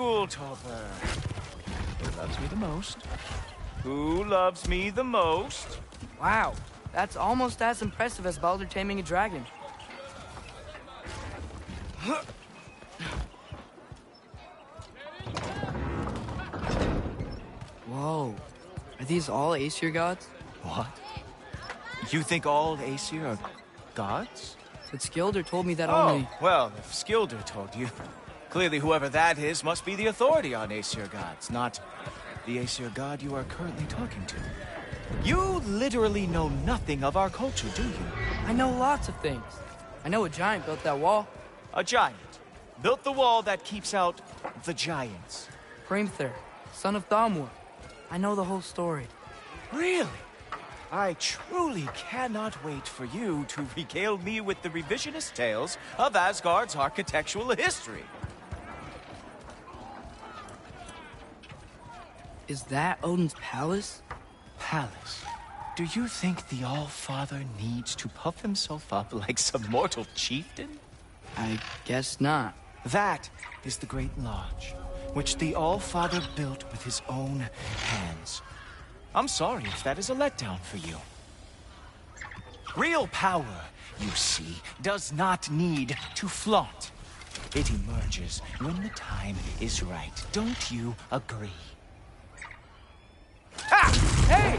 school topper. Who loves me the most? Who loves me the most? Wow, that's almost as impressive as Baldur taming a dragon. Whoa, are these all Aesir gods? What? You think all Aesir are gods? But Skilder told me that only... Oh, well, if Skilder told you, clearly whoever that is must be the authority on Aesir gods, not the Aesir god you are currently talking to. You literally know nothing of our culture, do you? I know lots of things. I know a giant built that wall. A giant built the wall that keeps out the giants. Hrimthur, son of Thamur. I know the whole story. Really? I truly cannot wait for you to regale me with the revisionist tales of Asgard's architectural history. Is that Odin's palace? Palace? Do you think the All-Father needs to puff himself up like some mortal chieftain? I guess not. That is the Great Lodge, which the All-Father built with his own hands. I'm sorry if that is a letdown for you. Real power, you see, does not need to flaunt. It emerges when the time is right. Don't you agree? Ah! Hey!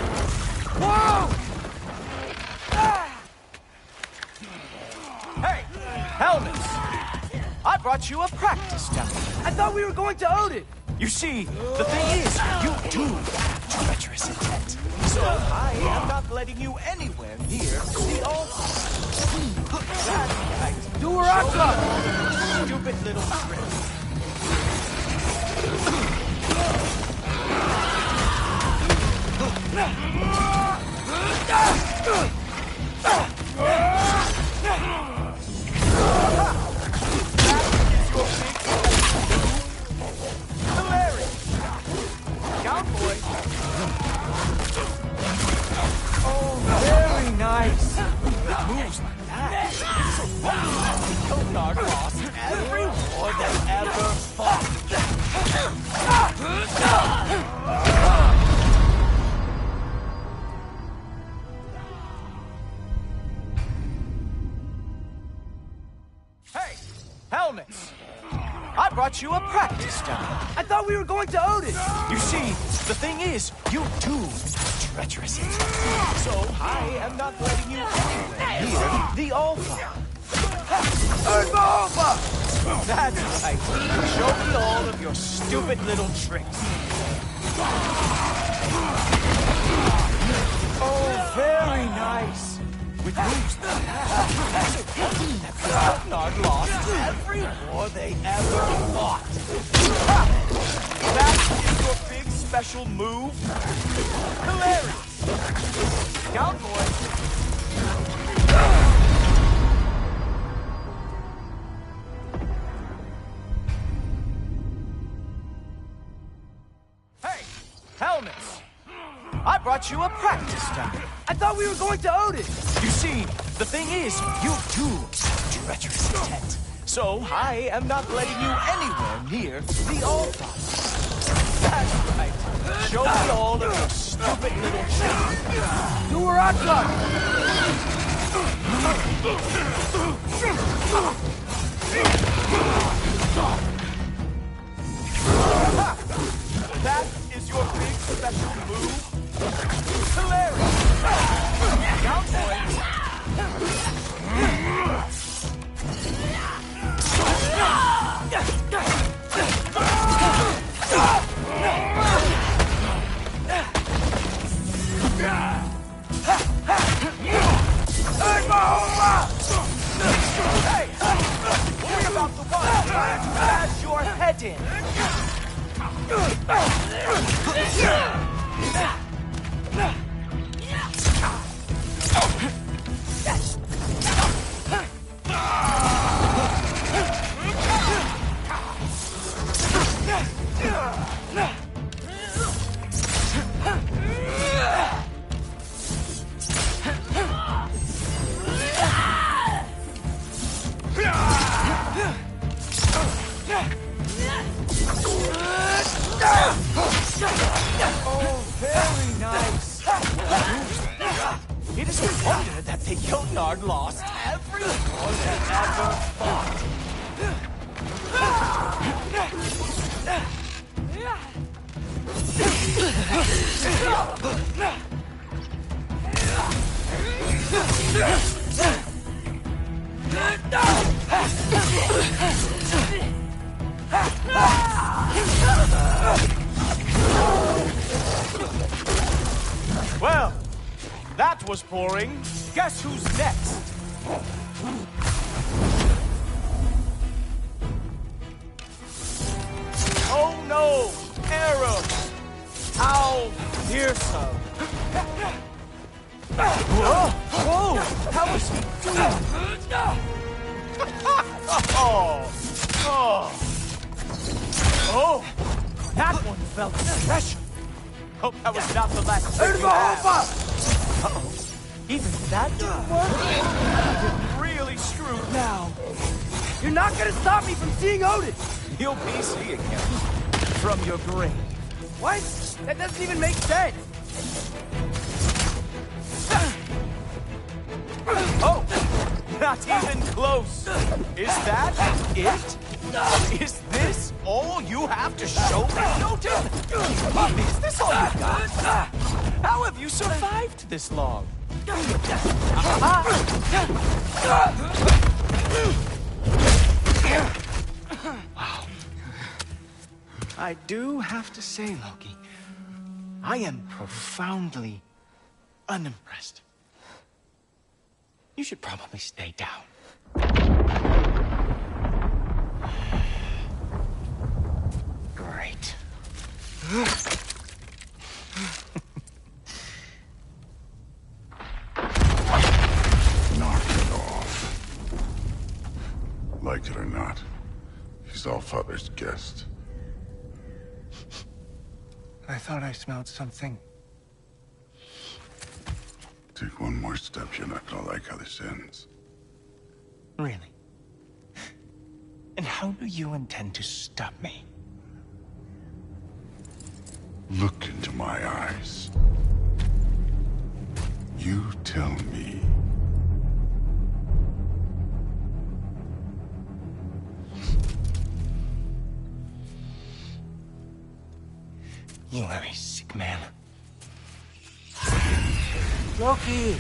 Whoa! Ah! Hey! Helmets! I brought you a practice dummy. I thought we were going to Odin! You see, the thing is, you do have treacherous intent. So I am not letting you anywhere near the altar. That's right. Do her up! Stupid little trick. Nice. Moves like that. Konar lost every war they ever fought. Hey, helmets! I brought you a practice dummy. I thought we were going to Odin! You see, the thing is, you do have treacherous intent. So I am not letting you anywhere near the All-Father. That's right. Show me all of your stupid little tricks. Oh, very nice. With moves like that, Ragnar lost every war they ever fought. That is your big special move? Hilarious! Down, boys! Hey! Helmets! I brought you a practice dummy. I thought we were going to Odin! You see, the thing is, you do have treacherous intent. So I am not letting you anywhere near the All-Father. That's right. Show me all of your stupid little tricks. Do her up! That is your big special move? Hilarious! Down, boys! Hey! Worry about the one that has your head in! everyone ever fought. Well, that was boring. Guess who's next? Oh no! Arrows! How fearsome! Whoa! Whoa! How was he doing? Oh! That one felt special! Hope that was not the last thing you had. Uh-oh. Even that didn't work? You're really screwed now. You're not gonna stop me from seeing Odin! You'll be seeing him from your grave. What? That doesn't even make sense! Oh! Not even close! Is that it? Is this all you have to show me, Jotun? Is this all you got? How have you survived this long? Wow. I do have to say, Loki, I am profoundly unimpressed. You should probably stay down. Great. Knock it off. Like it or not, he's Allfather's guest. I thought I smelled something. Take one more step, you're not gonna like how this ends. Really? And how do you intend to stop me? Look into my eyes. You tell me. You are a sick man. Loki,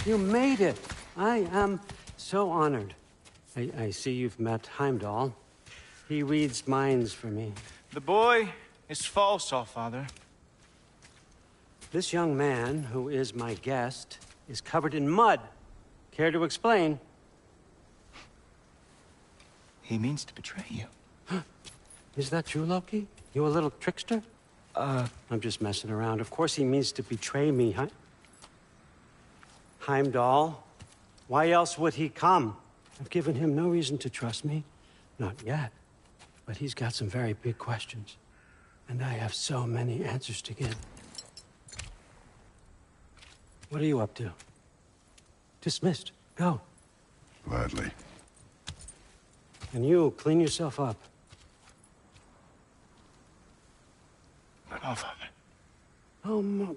you made it. I am so honored. I see you've met Heimdall. He reads minds for me. The boy is false, Allfather. This young man, who is my guest, is covered in mud. Care to explain? He means to betray you. Is that true, Loki? You a little trickster? I'm just messing around. Of course he means to betray me, huh? Heimdall? Why else would he come? I've given him no reason to trust me. Not yet. But he's got some very big questions. And I have so many answers to give. What are you up to? Dismissed. Go. Gladly. And you, clean yourself up. But Allfather. Oh,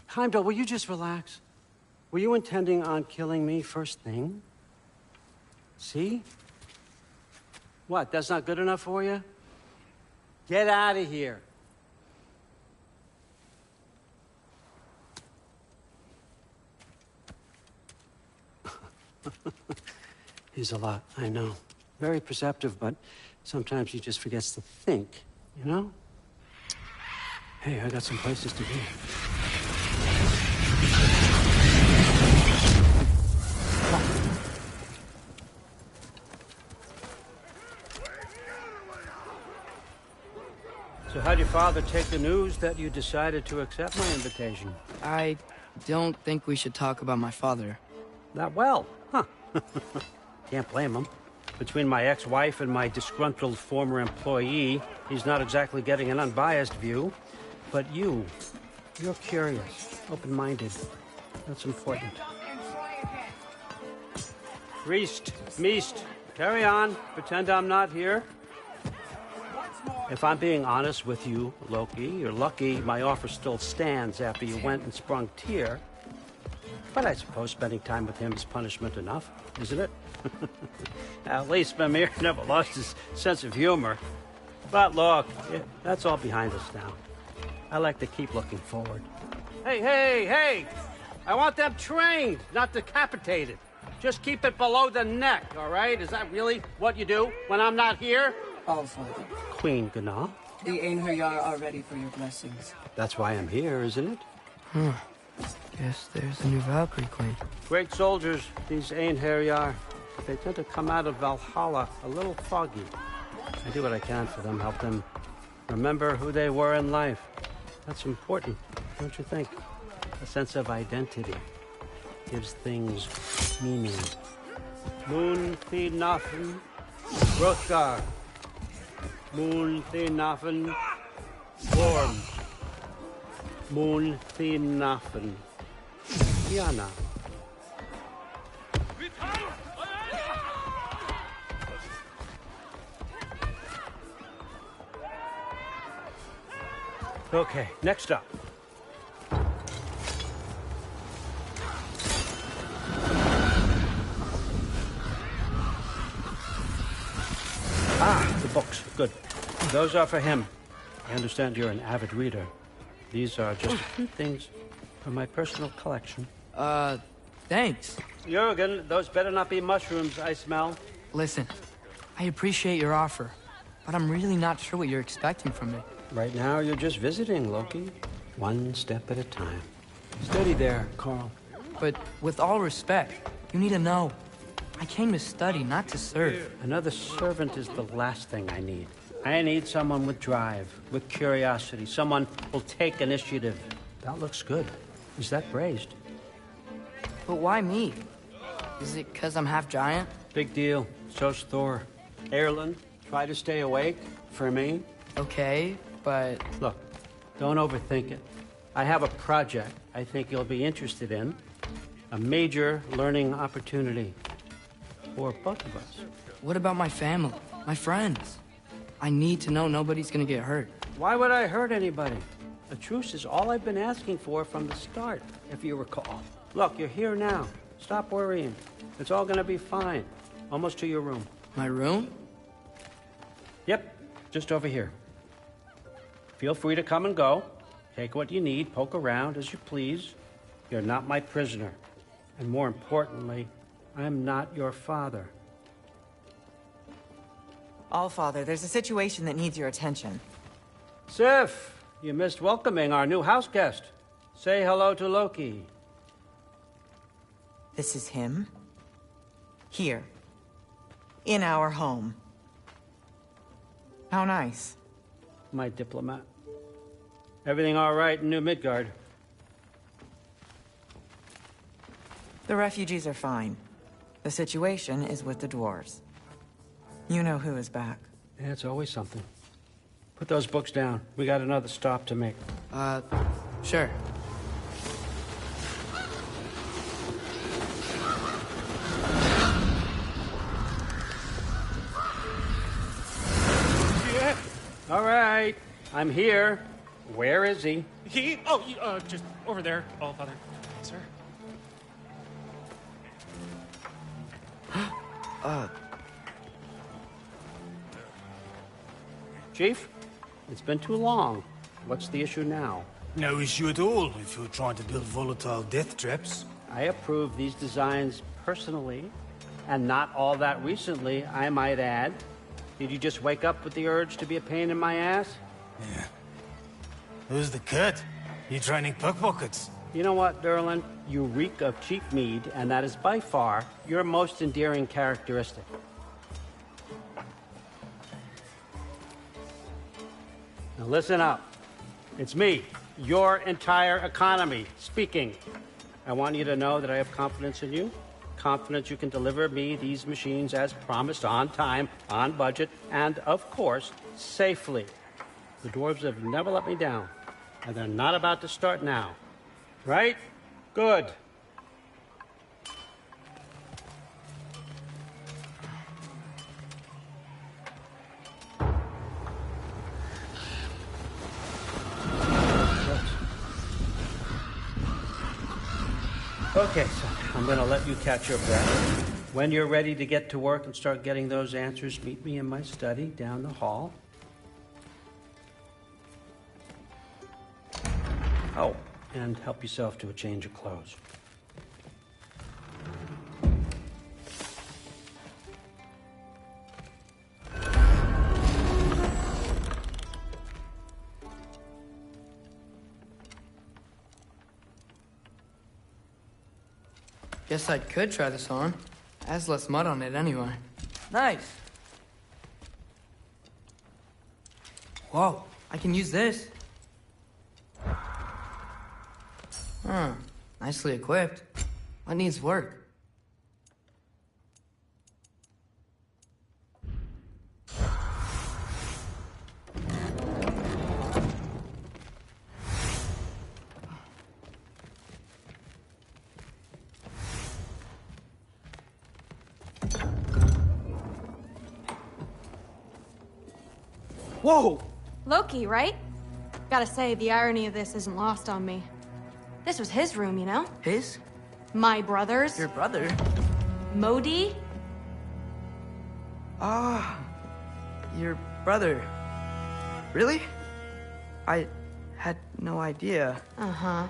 Heimdall, will you just relax? Were you intending on killing me first thing? See? What, that's not good enough for you? Get out of here. He's a lot, I know. Very perceptive, but sometimes he just forgets to think, you know? Hey, I got some places to be. So how'd your father take the news that you decided to accept my invitation? I don't think we should talk about my father. Not well, huh? Can't blame him. Between my ex-wife and my disgruntled former employee, he's not exactly getting an unbiased view. But you're curious, open-minded. That's important. Meest, carry on. Pretend I'm not here. If I'm being honest with you, Loki, you're lucky my offer still stands after you went and sprung Tyr. But I suppose spending time with him is punishment enough, isn't it? At least Mimir never lost his sense of humor. But look, that's all behind us now. I like to keep looking forward. Hey! I want them trained, not decapitated. Just keep it below the neck, all right? Is that really what you do when I'm not here? All Father. Queen Gná. The Einherjar are ready for your blessings. That's why I'm here, isn't it? Guess there's a new Valkyrie Queen. Great soldiers, these Einherjar. They tend to come out of Valhalla a little foggy. I do what I can for them, help them remember who they were in life. That's important, don't you think? A sense of identity gives things meaning. Moon Thinafen, Hrothgar. Moon Thinafen, Worm. Moon Thinafen, Diana. Okay, next up. The books. Good. Those are for him. I understand you're an avid reader. These are just a few things from my personal collection. Thanks. Jurgen, those better not be mushrooms I smell. Listen, I appreciate your offer, but I'm really not sure what you're expecting from me. Right now, you're just visiting, Loki. One step at a time. Steady there, Carl. But with all respect, you need to know. I came to study, not to serve. Another servant is the last thing I need. I need someone with drive, with curiosity, someone who'll take initiative. That looks good. Is that braised? But why me? Is it because I'm half giant? Big deal. So's Thor. Erlen, try to stay awake for me. Okay, but... Look, don't overthink it. I have a project I think you'll be interested in. A major learning opportunity for both of us. What about my family? My friends? I need to know nobody's gonna get hurt. Why would I hurt anybody? A truce is all I've been asking for from the start, if you recall. Look, you're here now. Stop worrying. It's all gonna be fine. Almost to your room. My room? Yep, just over here. Feel free to come and go. Take what you need, poke around as you please. You're not my prisoner. And more importantly, I'm not your father. All Father, there's a situation that needs your attention. Sif, you missed welcoming our new house guest. Say hello to Loki. This is him. Here. In our home. How nice. My diplomat. Everything all right in New Midgard? The refugees are fine. The situation is with the dwarves. You know who is back. Yeah, it's always something. Put those books down. We got another stop to make. Sure. Yeah. All right. I'm here. Where is he? He? Oh, just over there, All Father. Sir? Chief, it's been too long. What's the issue now? No issue at all if you're trying to build volatile death traps. I approve these designs personally, and not all that recently, I might add. Did you just wake up with the urge to be a pain in my ass? Yeah. Who's the cut? You training pickpockets? You know what, Derlin? You reek of cheap mead, and that is by far your most endearing characteristic. Now listen up. It's me, your entire economy, speaking. I want you to know that I have confidence in you. Confidence you can deliver me these machines as promised, on time, on budget, and, of course, safely. The dwarves have never let me down, and they're not about to start now. Right? Good. Okay, so I'm going to let you catch your breath. When you're ready to get to work and start getting those answers, meet me in my study down the hall. Oh, and help yourself to a change of clothes. Guess I could try this on. Has less mud on it anyway. Nice. Whoa, I can use this. Huh, nicely equipped. What needs work? Whoa! Loki, right? Gotta say, the irony of this isn't lost on me. This was his room, you know? His? My brother's. Your brother? Modi? Ah, your brother. Really? I had no idea. Uh-huh.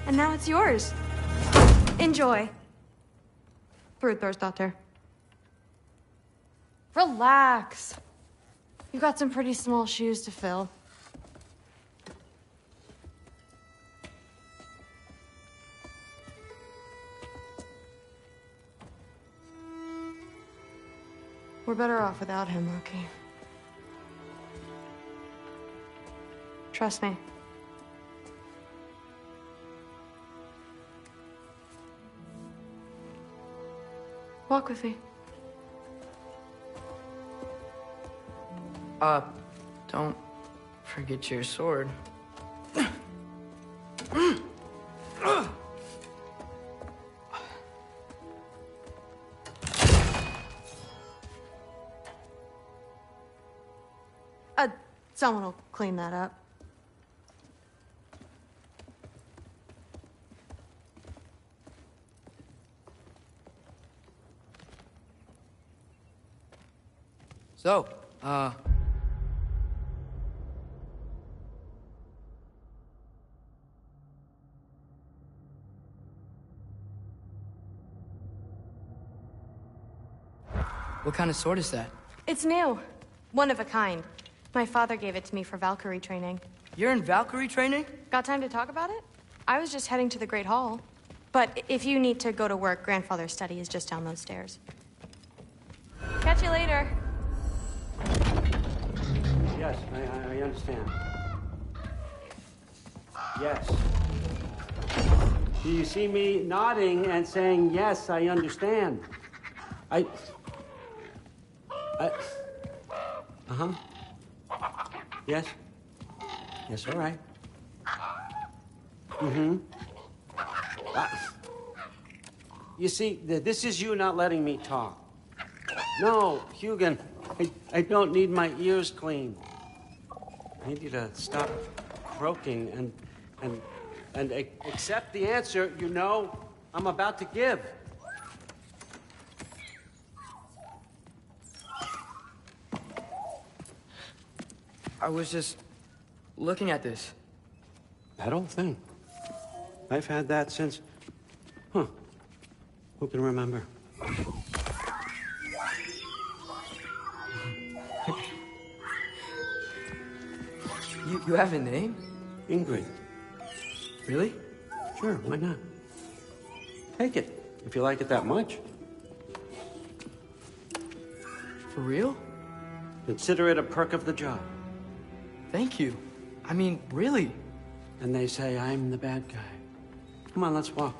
And now it's yours. Enjoy. Brudthorstdotter. Relax. You've got some pretty small shoes to fill. We're better off without him, Loki. Trust me. Walk with me. Don't forget your sword. Someone will clean that up. So, what kind of sword is that? It's new. One of a kind. My father gave it to me for Valkyrie training. You're in Valkyrie training? Got time to talk about it? I was just heading to the Great Hall. But if you need to go to work, Grandfather's study is just down those stairs. Catch you later. Yes, I understand. Yes. Do you see me nodding and saying, yes, I understand? Uh-huh. Yes? Yes, all right. Mm-hmm. You see, this is you not letting me talk. No, Hugin, I don't need my ears cleaned. I need you to stop croaking and accept the answer you know I'm about to give. I was just looking at this. That old thing. I've had that since... Huh. Who can remember? You have a name? Ingrid. Really? Sure, why not? Take it, if you like it that much. For real? Consider it a perk of the job. Thank you. I mean, really. And they say I'm the bad guy. Come on, let's walk.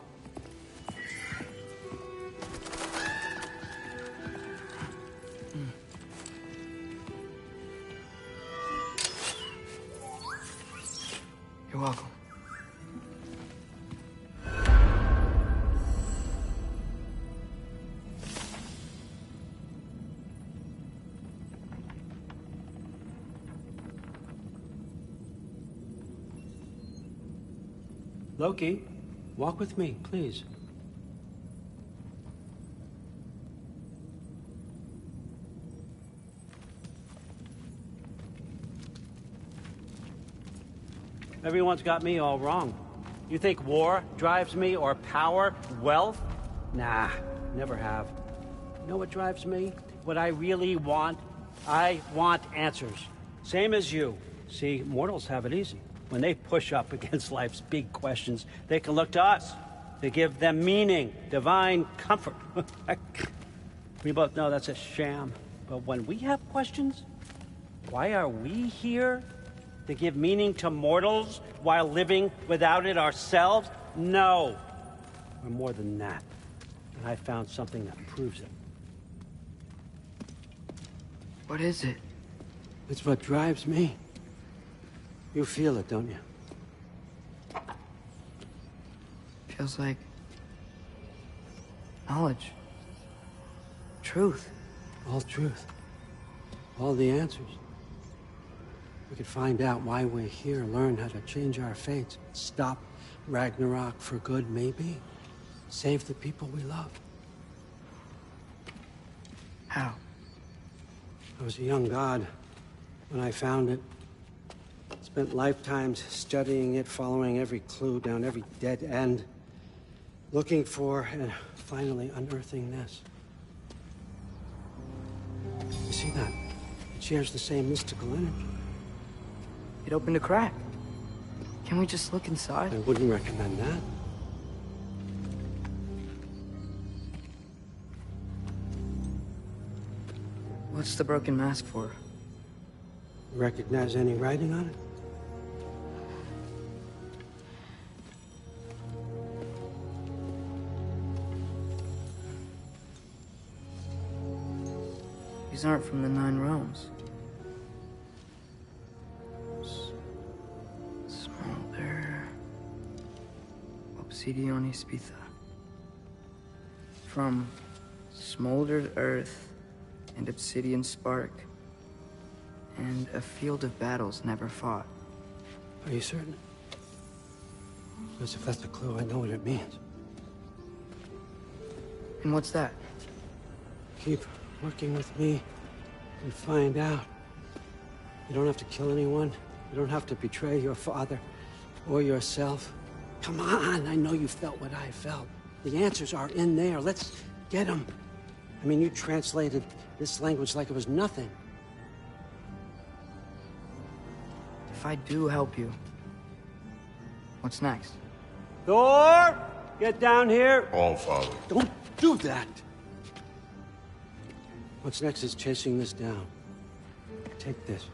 You're welcome. Loki, walk with me, please. Everyone's got me all wrong. You think war drives me, or power, wealth? Nah, never have. You know what drives me? What I really want? I want answers. Same as you. See, mortals have it easy. When they push up against life's big questions, they can look to us. To give them meaning, divine comfort. We both know that's a sham. But when we have questions, why are we here? To give meaning to mortals while living without it ourselves? No. We're more than that. And I found something that proves it. What is it? It's what drives me. You feel it, don't you? Feels like knowledge. Truth. All truth. All the answers. We could find out why we're here, learn how to change our fates, stop Ragnarok for good, maybe. Save the people we love. How? I was a young god when I found it. Spent lifetimes studying it, following every clue down every dead end, looking for and finally unearthing this. You see that? It shares the same mystical energy. It opened a crack. Can we just look inside? I wouldn't recommend that. What's the broken mask for? Recognize any writing on it? These aren't from the Nine Realms. Smolder. Obsidione Spitha. From smoldered earth and obsidian spark, and a field of battles never fought. Are you certain? Because if that's a clue, I know what it means. And what's that? Keep working with me and find out. You don't have to kill anyone. You don't have to betray your father or yourself. Come on, I know you felt what I felt. The answers are in there. Let's get them. I mean, you translated this language like it was nothing. If I do help you, what's next? Thor! Get down here! All Father. Don't do that! What's next is chasing this down. Take this,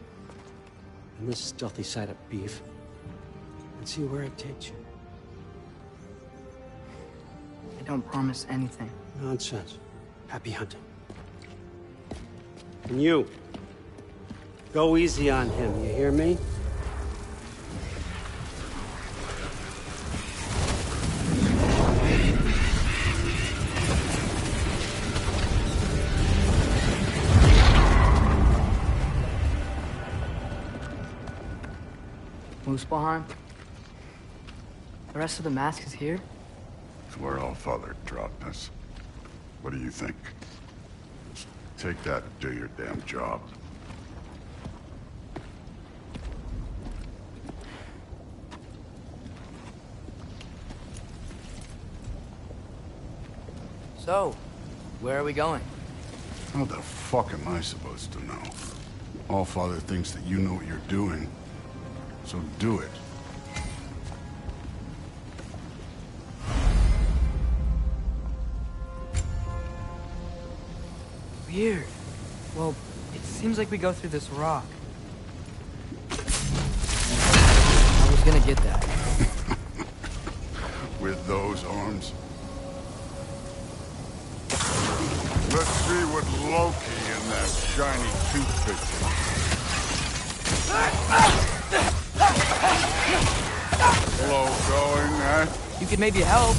and this stealthy side of beef, and see where it takes you. I don't promise anything. Nonsense. Happy hunting. And you, go easy on him, you hear me? Muspelheim? The rest of the mask is here? It's where All Father dropped us. What do you think? Just take that and do your damn job. So, where are we going? How the fuck am I supposed to know? All Father thinks that you know what you're doing, so do it. Weird. Well, it seems like we go through this rock. I was gonna get that. With those arms. Let's see what Loki and that shiny toothpick can. Slow going, eh? You could maybe help.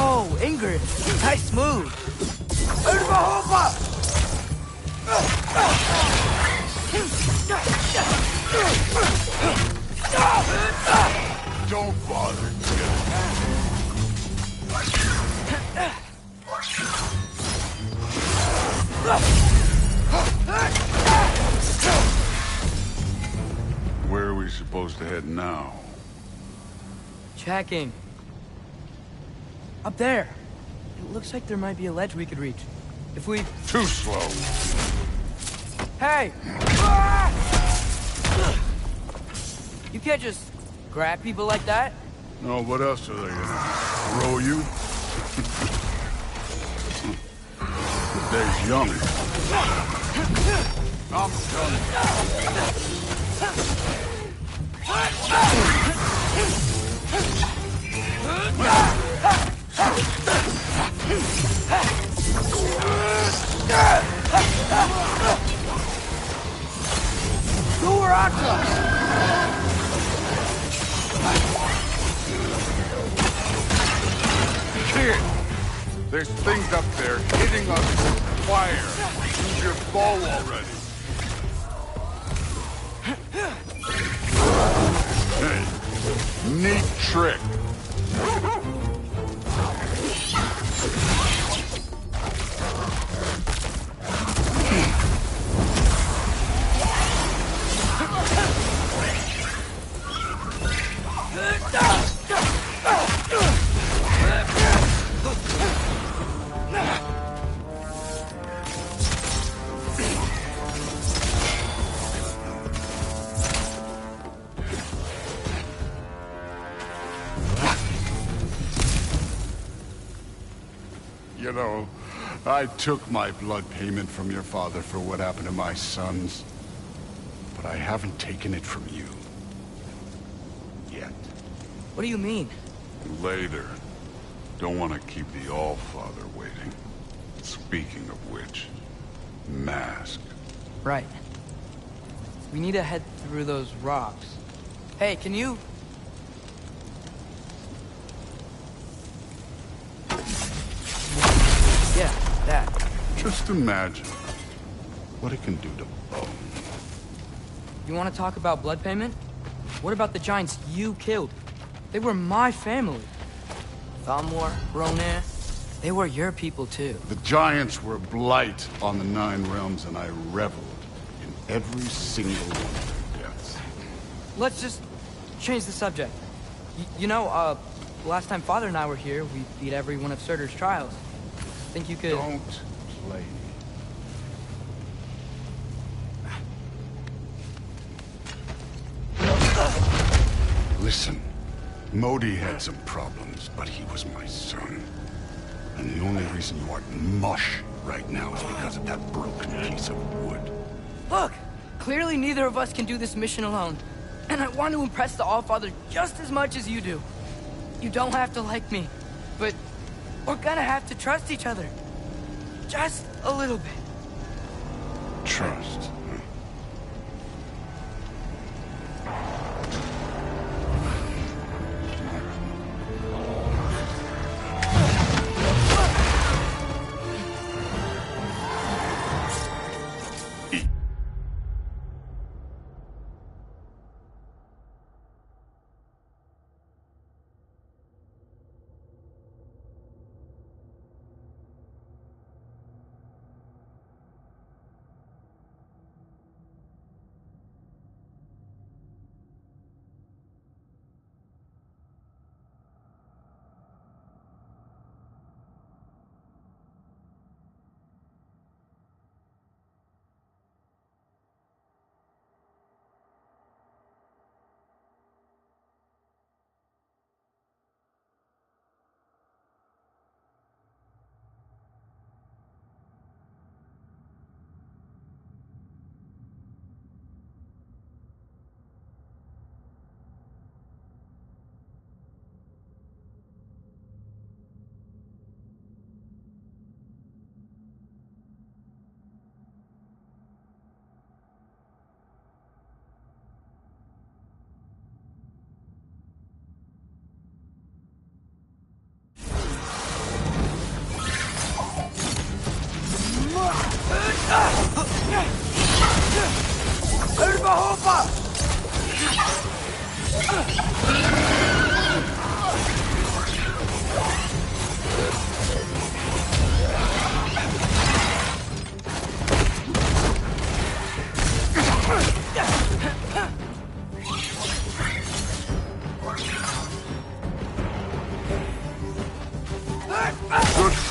Oh, Ingrid. Nice move. supposed to head now? Checking. Up there. It looks like there might be a ledge we could reach. If we... Too slow. Hey! You can't just grab people like that. No, what else are they gonna throw you? The day's young. I'm Kid, there's things up there hitting us with fire. Use your bow already. Hey, neat trick. You know, I took my blood payment from your father for what happened to my sons. But I haven't taken it from you. Yet. What do you mean? Later. Don't want to keep the All-Father waiting. Speaking of which, mask. Right. We need to head through those rocks. Hey, can you... Yeah, that. Just imagine what it can do to bone. You want to talk about blood payment? What about the giants you killed? They were my family. Thamor, Ronar, they were your people too. The giants were blight on the Nine Realms, and I reveled in every single one of their deaths. Let's just change the subject. You know, last time Father and I were here, we beat every one of Surtur's trials. Think you could... Don't play. Listen, Modi had some problems, but he was my son. And the only reason you aren't mush right now is because of that broken piece of wood. Look! Clearly neither of us can do this mission alone. And I want to impress the All-Father just as much as you do. You don't have to like me, but we're gonna have to trust each other. Just a little bit. Trust.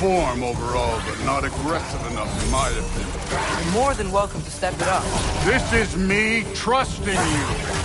form overall, but not aggressive enough in my opinion. You're more than welcome to step it up. This is me trusting you.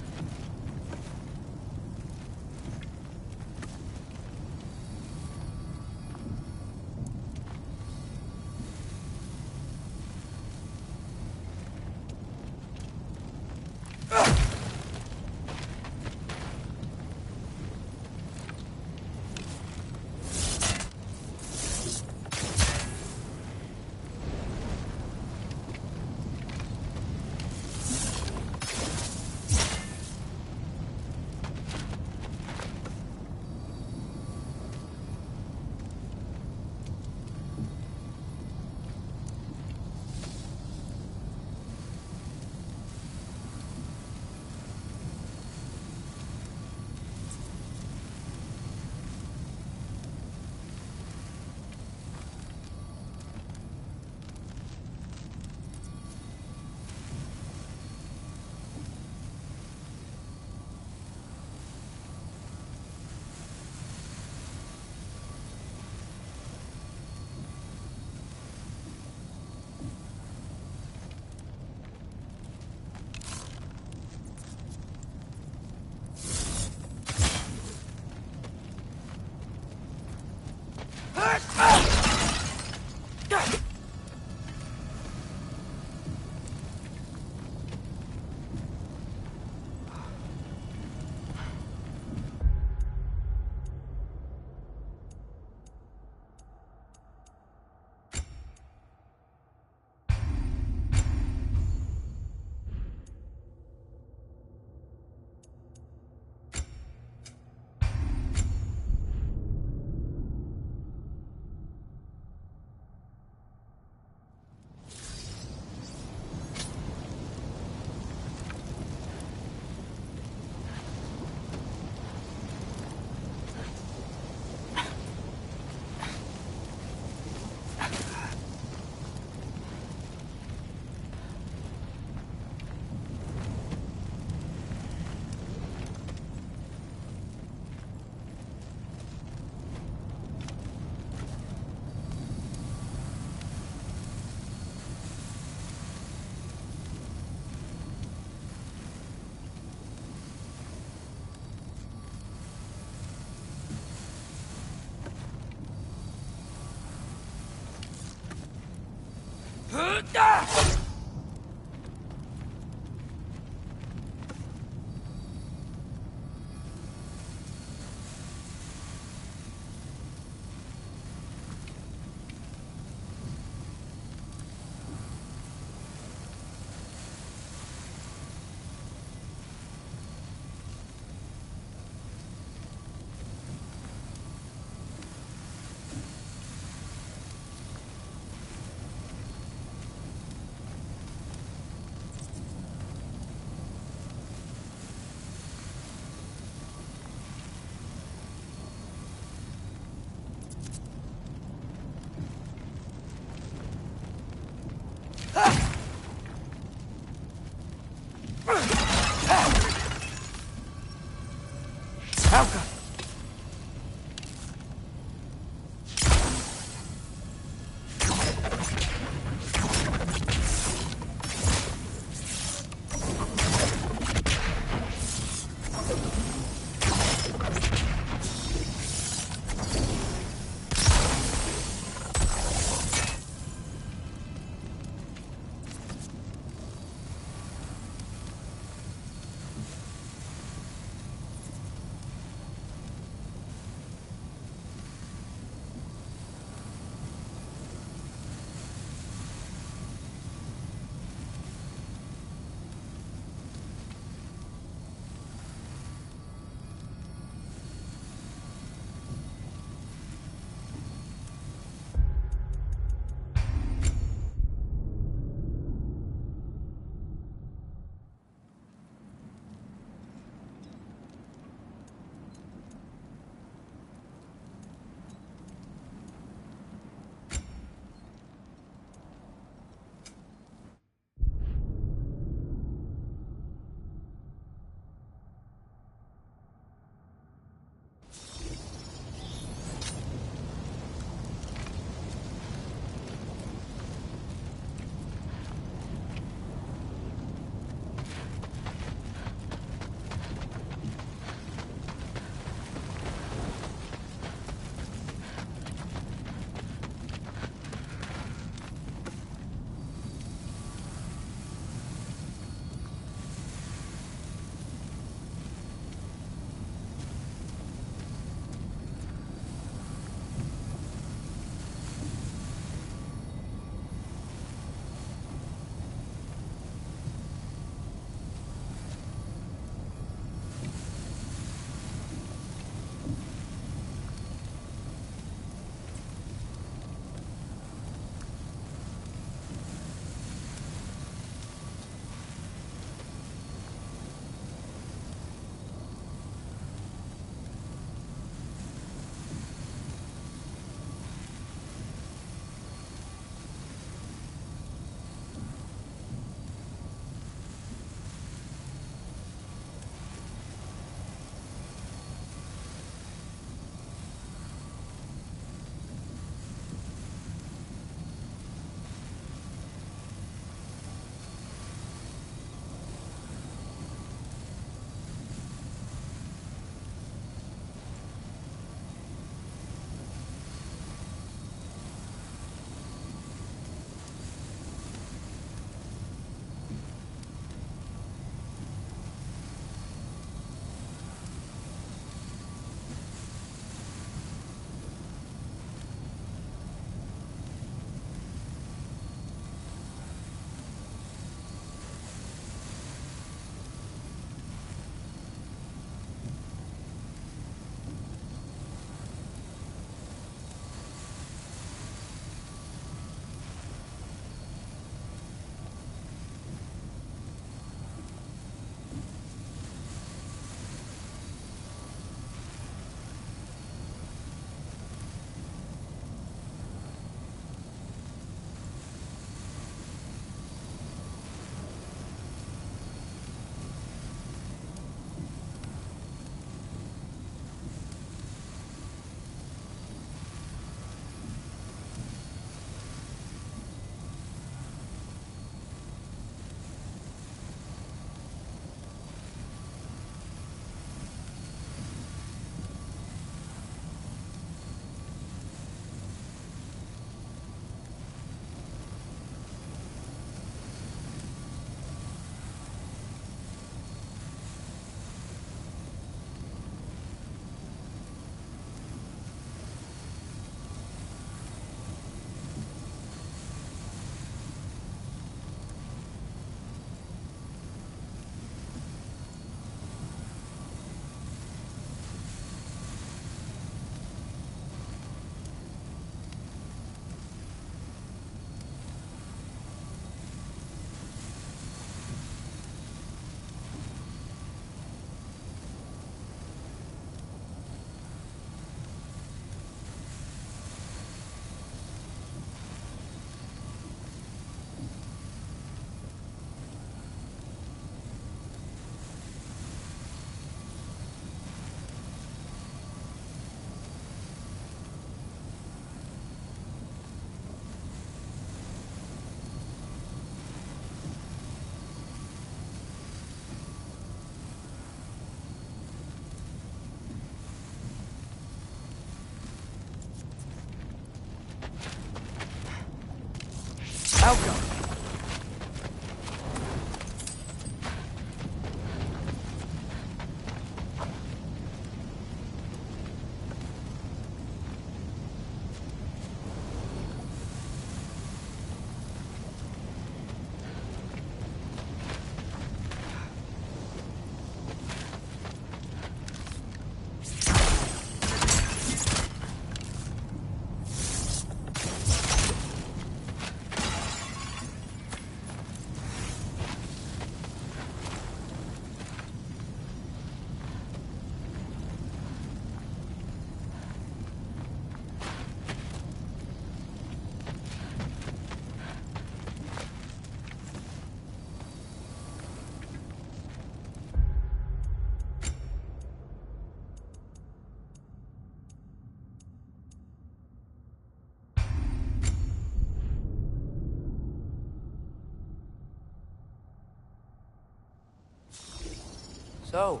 So,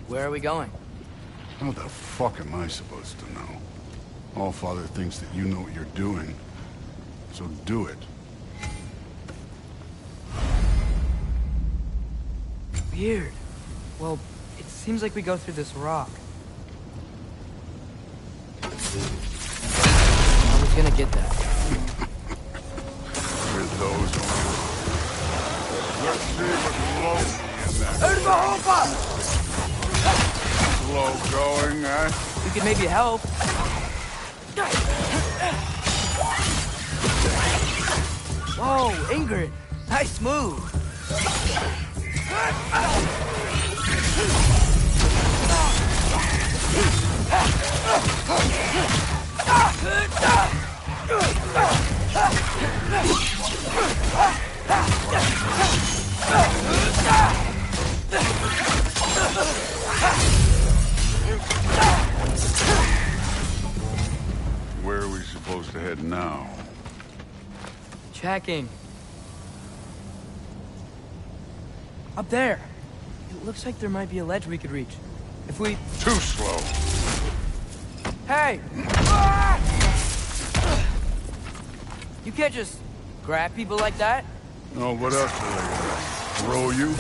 where are we going? How the fuck am I supposed to know? Allfather thinks that you know what you're doing, so do it. Weird. Well, it seems like we go through this rock. I was gonna get that. With those on. Let's see what's low in that. Slow going, eh? You could maybe help. Whoa, Ingrid. Nice move. Where are we supposed to head now? Checking. Up there. It looks like there might be a ledge we could reach. If we... Too slow. Hey! You can't just grab people like that. Oh, what else are they gonna throw you?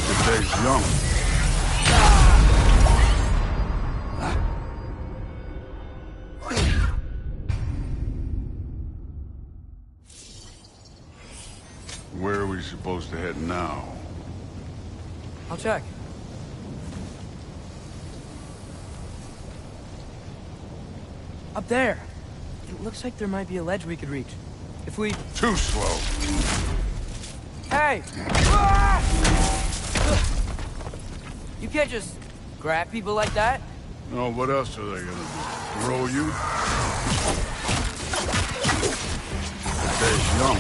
The day's young. Where are we supposed to head now? I'll check. Up there. It looks like there might be a ledge we could reach. If we... Too slow. Hey! You can't just grab people like that. Oh, what else are they gonna do? Throw you? The day's young.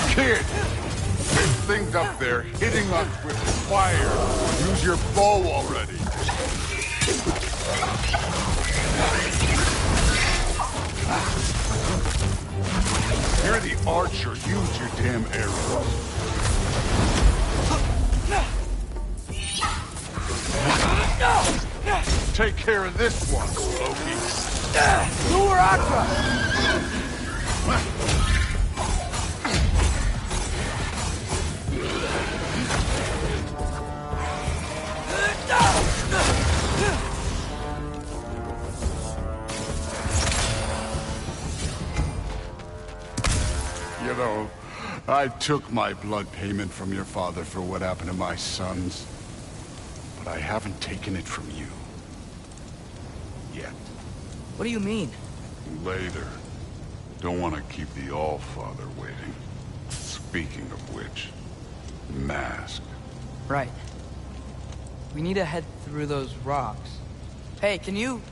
Kid! There's things up there hitting us with fire. Use your bow already. You're the archer. Use your damn arrows. Take care of this one, Loki. Luaraka! You know, I took my blood payment from your father for what happened to my sons. But I haven't taken it from you. Yet. What do you mean? Later. Don't want to keep the Allfather waiting. Speaking of which, mask. Right. We need to head through those rocks. Hey, can you...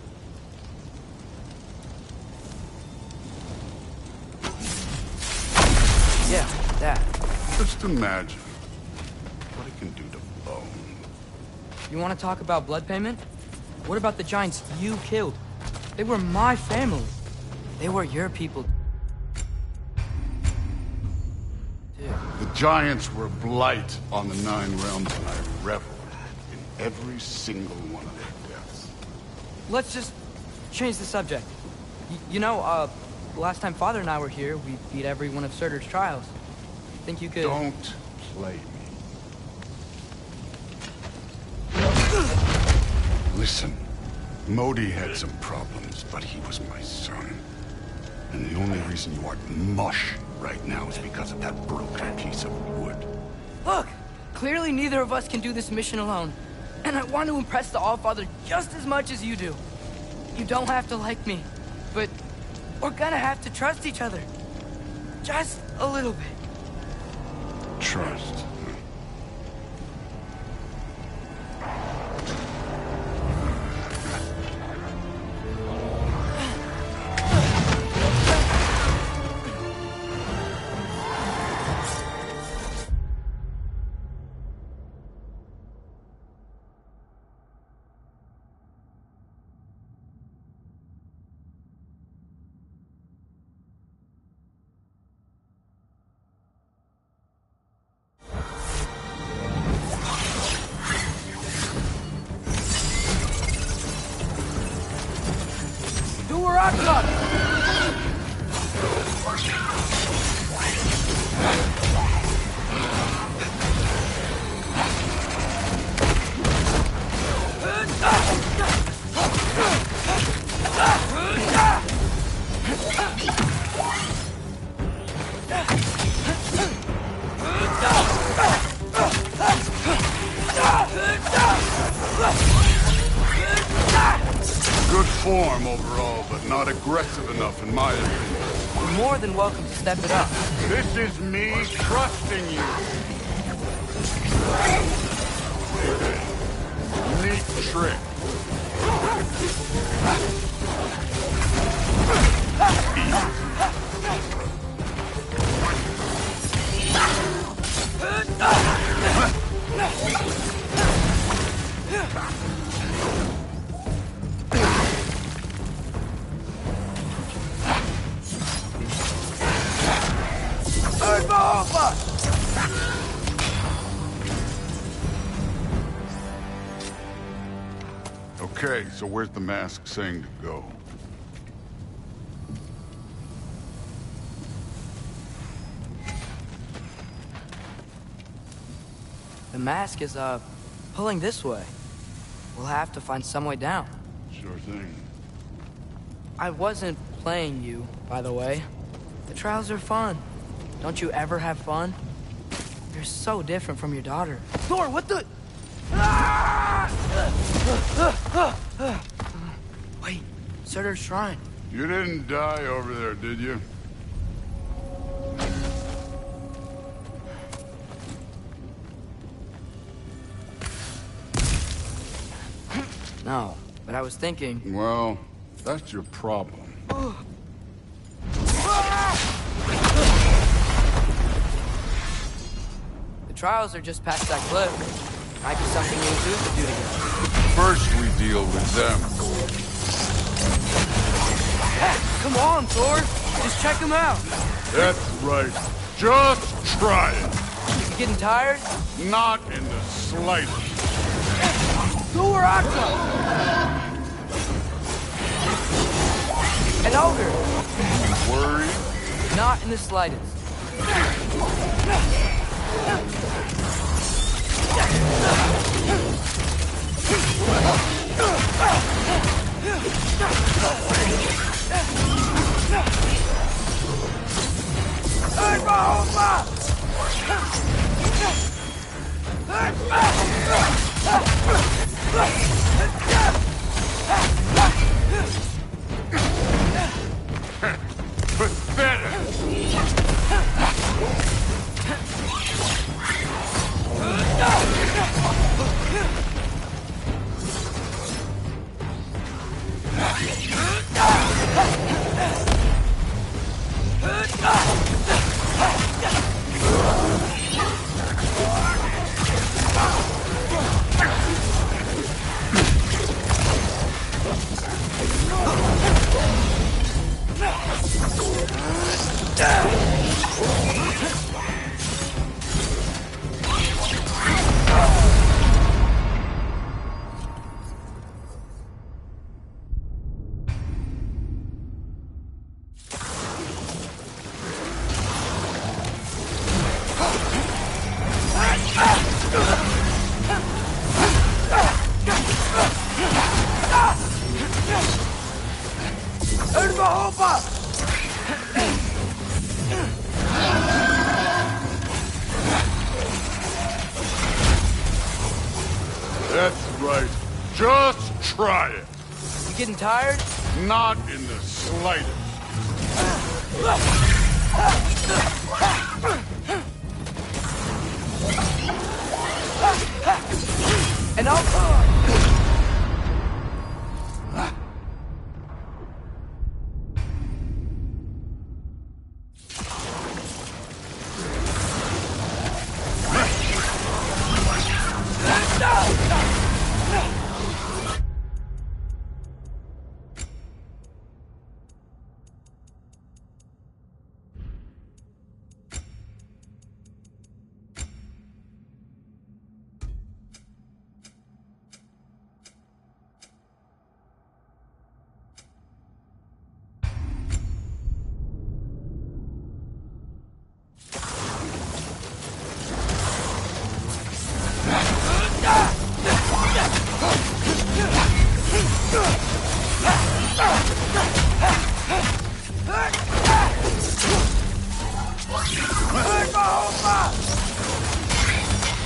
Yeah, that. Just imagine what it can do to bone. You want to talk about blood payment? What about the giants you killed? They were my family. They were your people. Dude. The giants were blight on the Nine Realms, and I reveled in every single one of their deaths. Let's just change the subject. You know, last time Father and I were here, we beat every one of Surtur's trials. Think you could... Don't play me. Listen, Modi had some problems, but he was my son. And the only reason you aren't mush right now is because of that broken piece of wood. Look! Clearly neither of us can do this mission alone. And I want to impress the Allfather just as much as you do. You don't have to like me, but we're gonna have to trust each other. Just a little bit. Trust. charm overall, but not aggressive enough in my opinion. You're more than welcome to step it up. This is me trusting you. Neat trick. Okay, so where's the mask saying to go? The mask is, pulling this way. We'll have to find some way down. Sure thing. I wasn't playing you, by the way. The trials are fun. Don't you ever have fun? You're so different from your daughter. Thor, what the... Wait, Surtur's shrine. You didn't die over there, did you? No, but I was thinking... Well, that's your problem. The trials are just past that cliff. Might be something you and Zeus could do together. First we deal with them. Come on, Thor! Just check them out! That's right. Just try it. You getting tired? Not in the slightest. Go where I come! An ogre! You worried? Not in the slightest. Pathetic! That's right. Just try it. You getting tired? Not in the slightest. And I'll...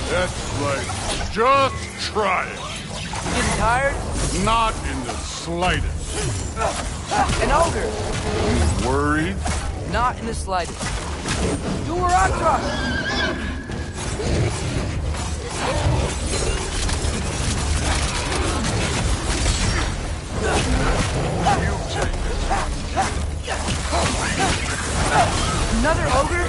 That's right. Just try it. You getting tired? Not in the slightest. An ogre! Worried? Not in the slightest. Do a rock toss! Another ogre?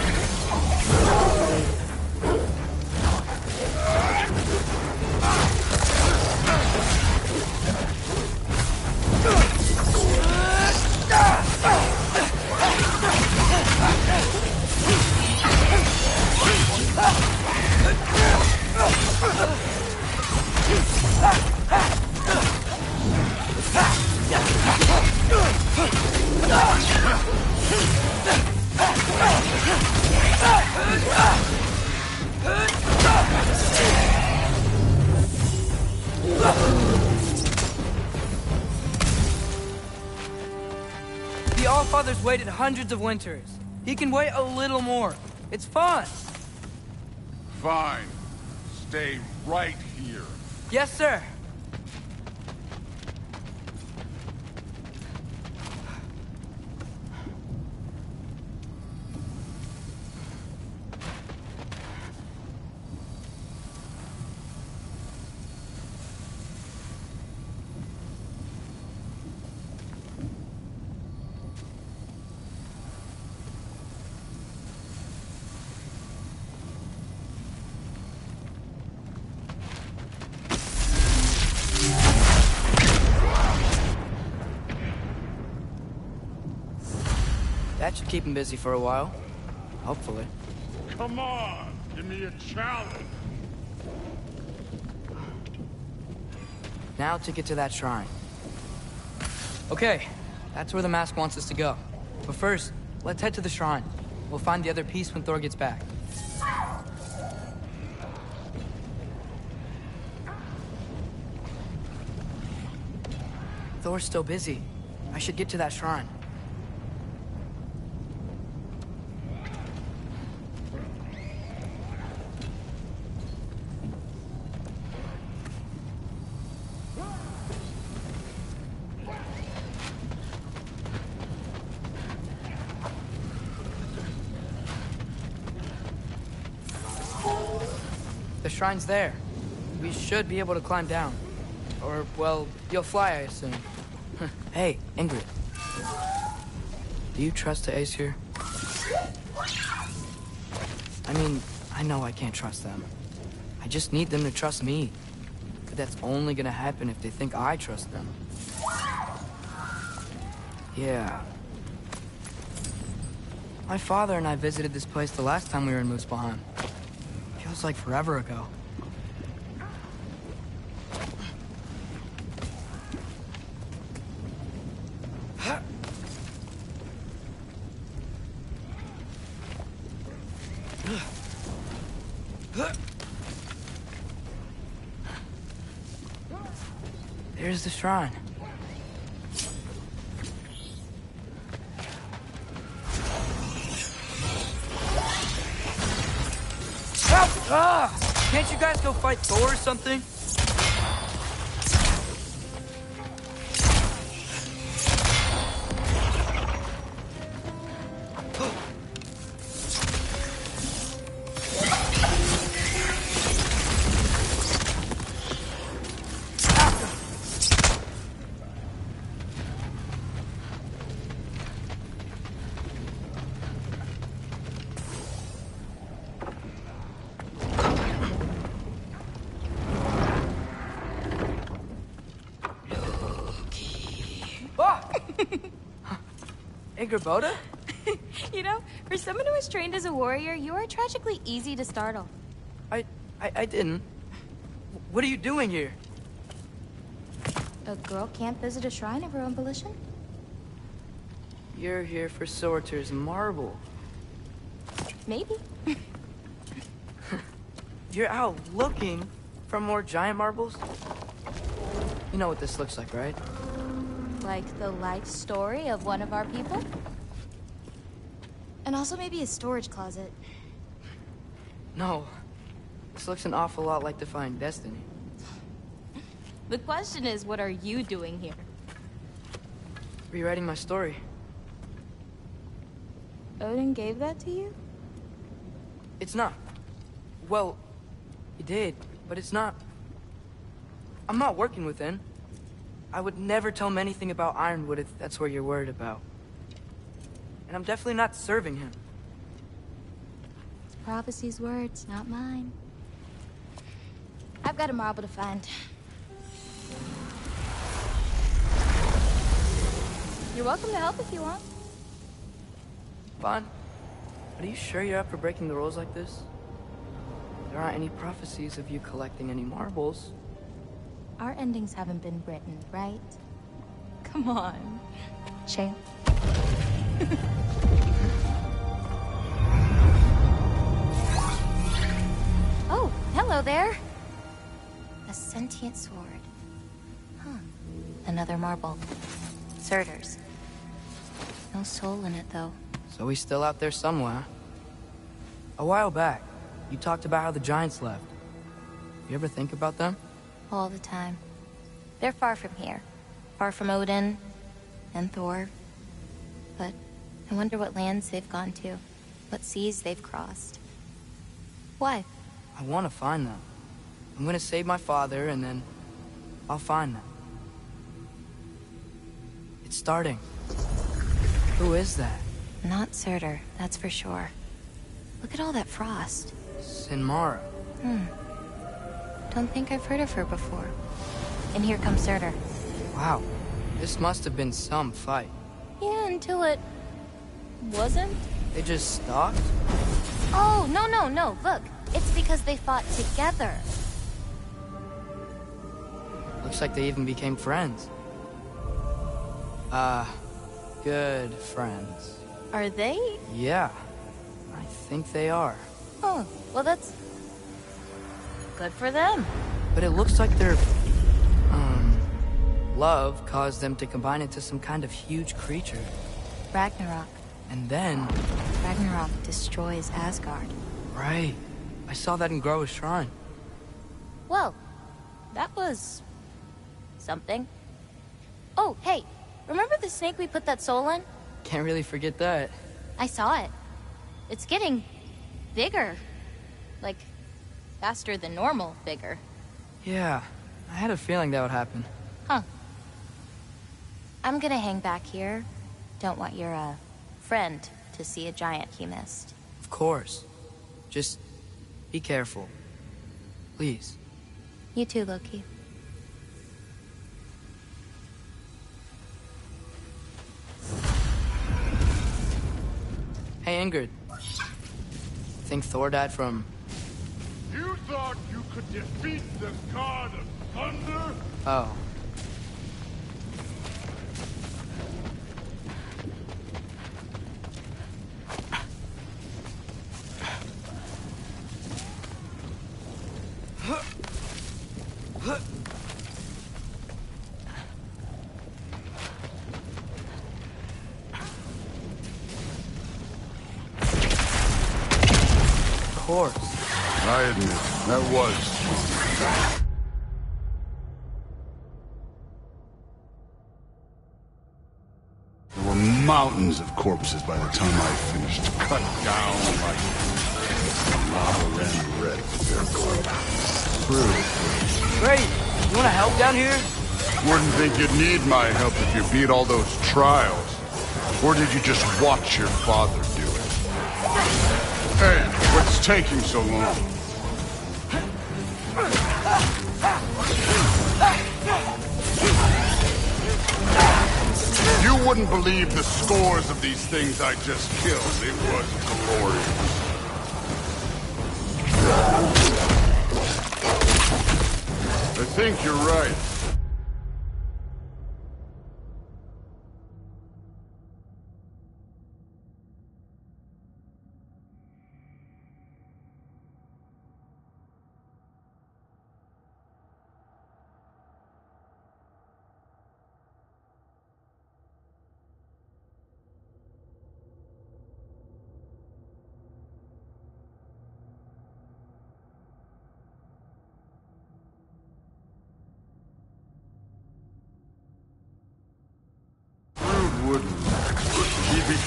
The Allfather's waited hundreds of winters. He can wait a little more. It's fun. Fine. Stay right here. Yes, sir. That should keep him busy for a while. Hopefully. Come on, give me a challenge. Now to get to that shrine. Okay, that's where the mask wants us to go. But first, let's head to the shrine. We'll find the other piece when Thor gets back. Thor's still busy. I should get to that shrine. The shrine's there. We should be able to climb down. Or, well, you'll fly, I assume. Hey, Ingrid. Do you trust the Aesir? I mean, I know I can't trust them. I just need them to trust me. But that's only gonna happen if they think I trust them. Yeah. My father and I visited this place the last time we were in Muspelheim. Feels like forever ago. There's the shrine. Can't you guys go fight Thor or something? Boda? You know, for someone who was trained as a warrior, you are tragically easy to startle. I didn't. What are you doing here? A girl can't visit a shrine of her own volition? You're here for Sorter's marble. Maybe. You're out looking for more giant marbles? You know what this looks like, right? Like the life story of one of our people? And also maybe a storage closet. No. This looks an awful lot like Defying Destiny. The question is, what are you doing here? rewriting my story. Odin gave that to you? It's not. Well, he did, but it's not. I'm not working with him. I would never tell him anything about Ironwood if that's what you're worried about. And I'm definitely not serving him. It's prophecy's words, not mine. I've got a marble to find. You're welcome to help if you want. Vaughn, are you sure you're up for breaking the rules like this? There aren't any prophecies of you collecting any marbles. Our endings haven't been written, right? Come on, champ. Oh, hello there. A sentient sword. Huh. Another marble. Surtur's. No soul in it, though. So he's still out there somewhere. A while back, you talked about how the Giants left. You ever think about them? All the time. They're far from here. Far from Odin and Thor. But I wonder what lands they've gone to. What seas they've crossed. Why? I want to find them. I'm gonna save my father, and then I'll find them. It's starting. Who is that? Not Surtur, that's for sure. Look at all that frost. Sinmara. Don't think I've heard of her before. And here comes Surtur. Wow. This must have been some fight. Yeah, until it... wasn't? They just stopped? Oh, no. Look, it's because they fought together. Looks like they even became friends. Good friends. Are they? Yeah, I think they are. Oh, well that's... good for them. But it looks like their, love caused them to combine into some kind of huge creature. Ragnarok. And then... Ragnarok destroys Asgard. Right. I saw that in Groa's shrine. Well, that was... something. Oh, hey, remember the snake we put that soul in? Can't really forget that. I saw it. It's getting... bigger. Like, faster than normal bigger. Yeah, I had a feeling that would happen. Huh. I'm gonna hang back here. Don't want your, friend to see a giant he missed. Of course. Just be careful. Please. You too, Loki. Hey, Ingrid. Think Thor died from... You thought you could defeat the god of thunder? Oh. Of course. I admit, that was fun. There were mountains of corpses by the time I finished, cut down like lava ran red with their blood. True. Great. You want to help down here? Wouldn't think you'd need my help if you beat all those trials. Or did you just watch your father do it? Hey, what's taking so long? You wouldn't believe the scores of these things I just killed. It was glorious. I think you're right.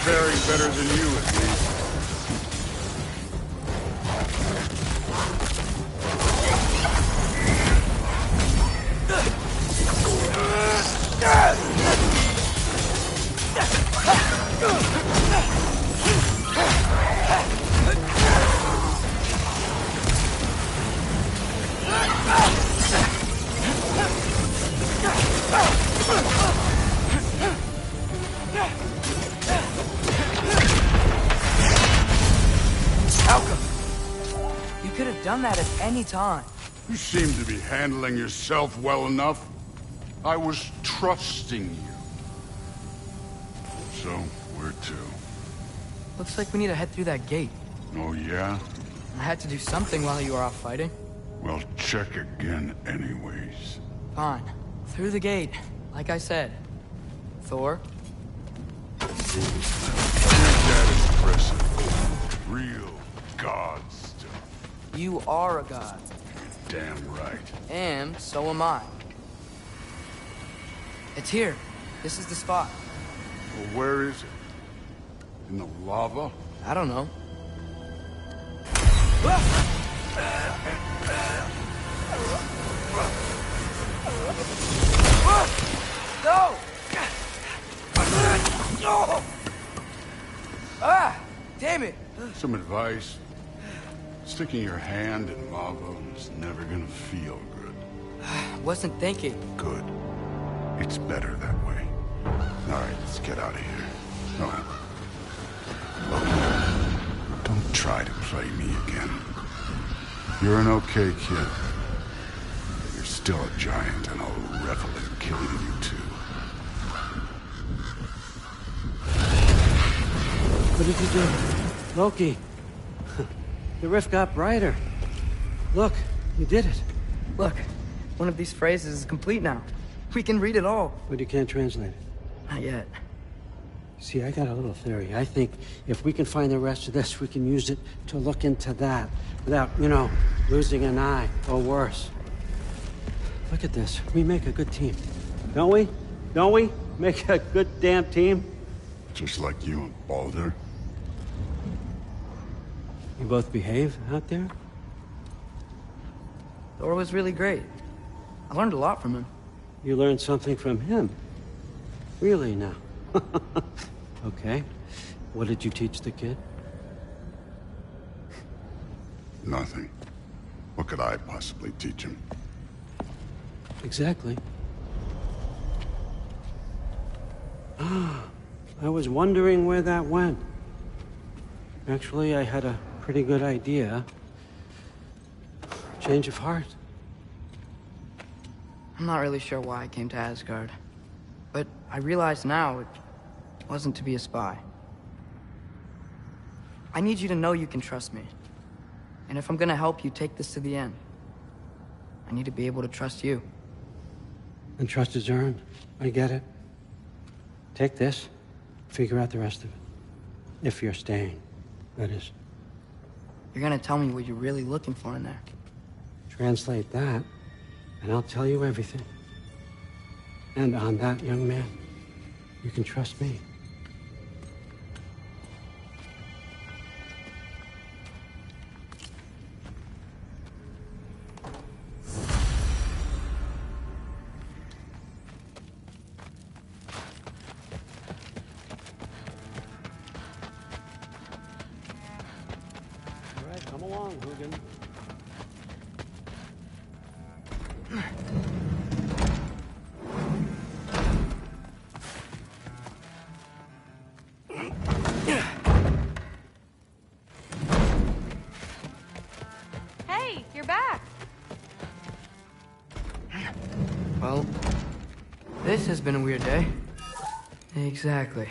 faring better than you, at least. You could have done that at any time. You seem to be handling yourself well enough. I was trusting you. So, where to? Looks like we need to head through that gate. Oh, yeah? I had to do something while you were off fighting. Well, check again anyways. Fine. Through the gate, like I said. Thor? Your dad is impressive. Real god stuff. You are a god. Damn right. And so am I. It's here. This is the spot. Well, where is it? In the lava? I don't know. No! Ah! Damn it! Some advice. Sticking your hand in lava is never gonna feel good. Wasn't thinking. Good. It's better that way. Alright, let's get out of here. Oh. Look, don't try to play me again. You're an okay kid. But you're still a giant, and I'll revel in killing you too. What did you do? Loki. The rift got brighter. Look, you did it. Look, one of these phrases is complete now. We can read it all. But you can't translate it. Not yet. See, I got a little theory. I think if we can find the rest of this, we can use it to look into that without, losing an eye or worse. Look at this. We make a good team. Don't we? Don't we? Make a good damn team? Just like you and Baldur. You both behave out there? Thor was really great. I learned a lot from him. You learned something from him? Really now? Okay. What did you teach the kid? Nothing. What could I possibly teach him? Exactly. I was wondering where that went. Actually, I had a pretty good idea. Change of heart. I'm not really sure why I came to Asgard. But I realize now it wasn't to be a spy. I need you to know you can trust me. And if I'm gonna help you take this to the end, I need to be able to trust you. And trust is earned. I get it. Take this, figure out the rest of it. If you're staying, that is. You're gonna tell me what you're really looking for in there. Translate that, and I'll tell you everything. And on that, young man, you can trust me. All right, come along, Hugin. Hey, you're back. Well, this has been a weird day. Exactly.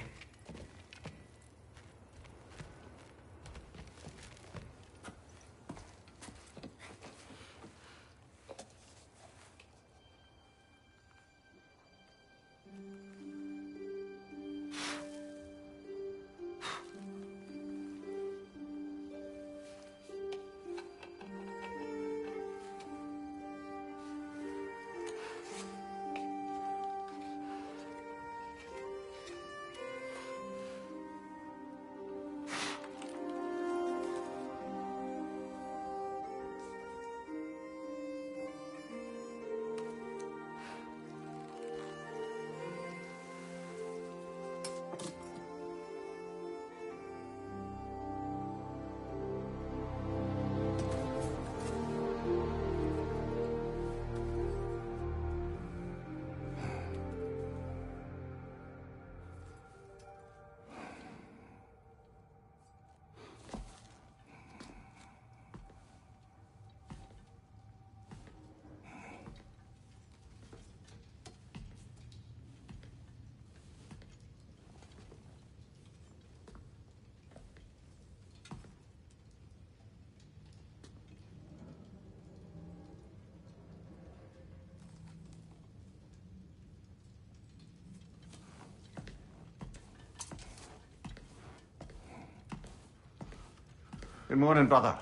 Good morning, brother.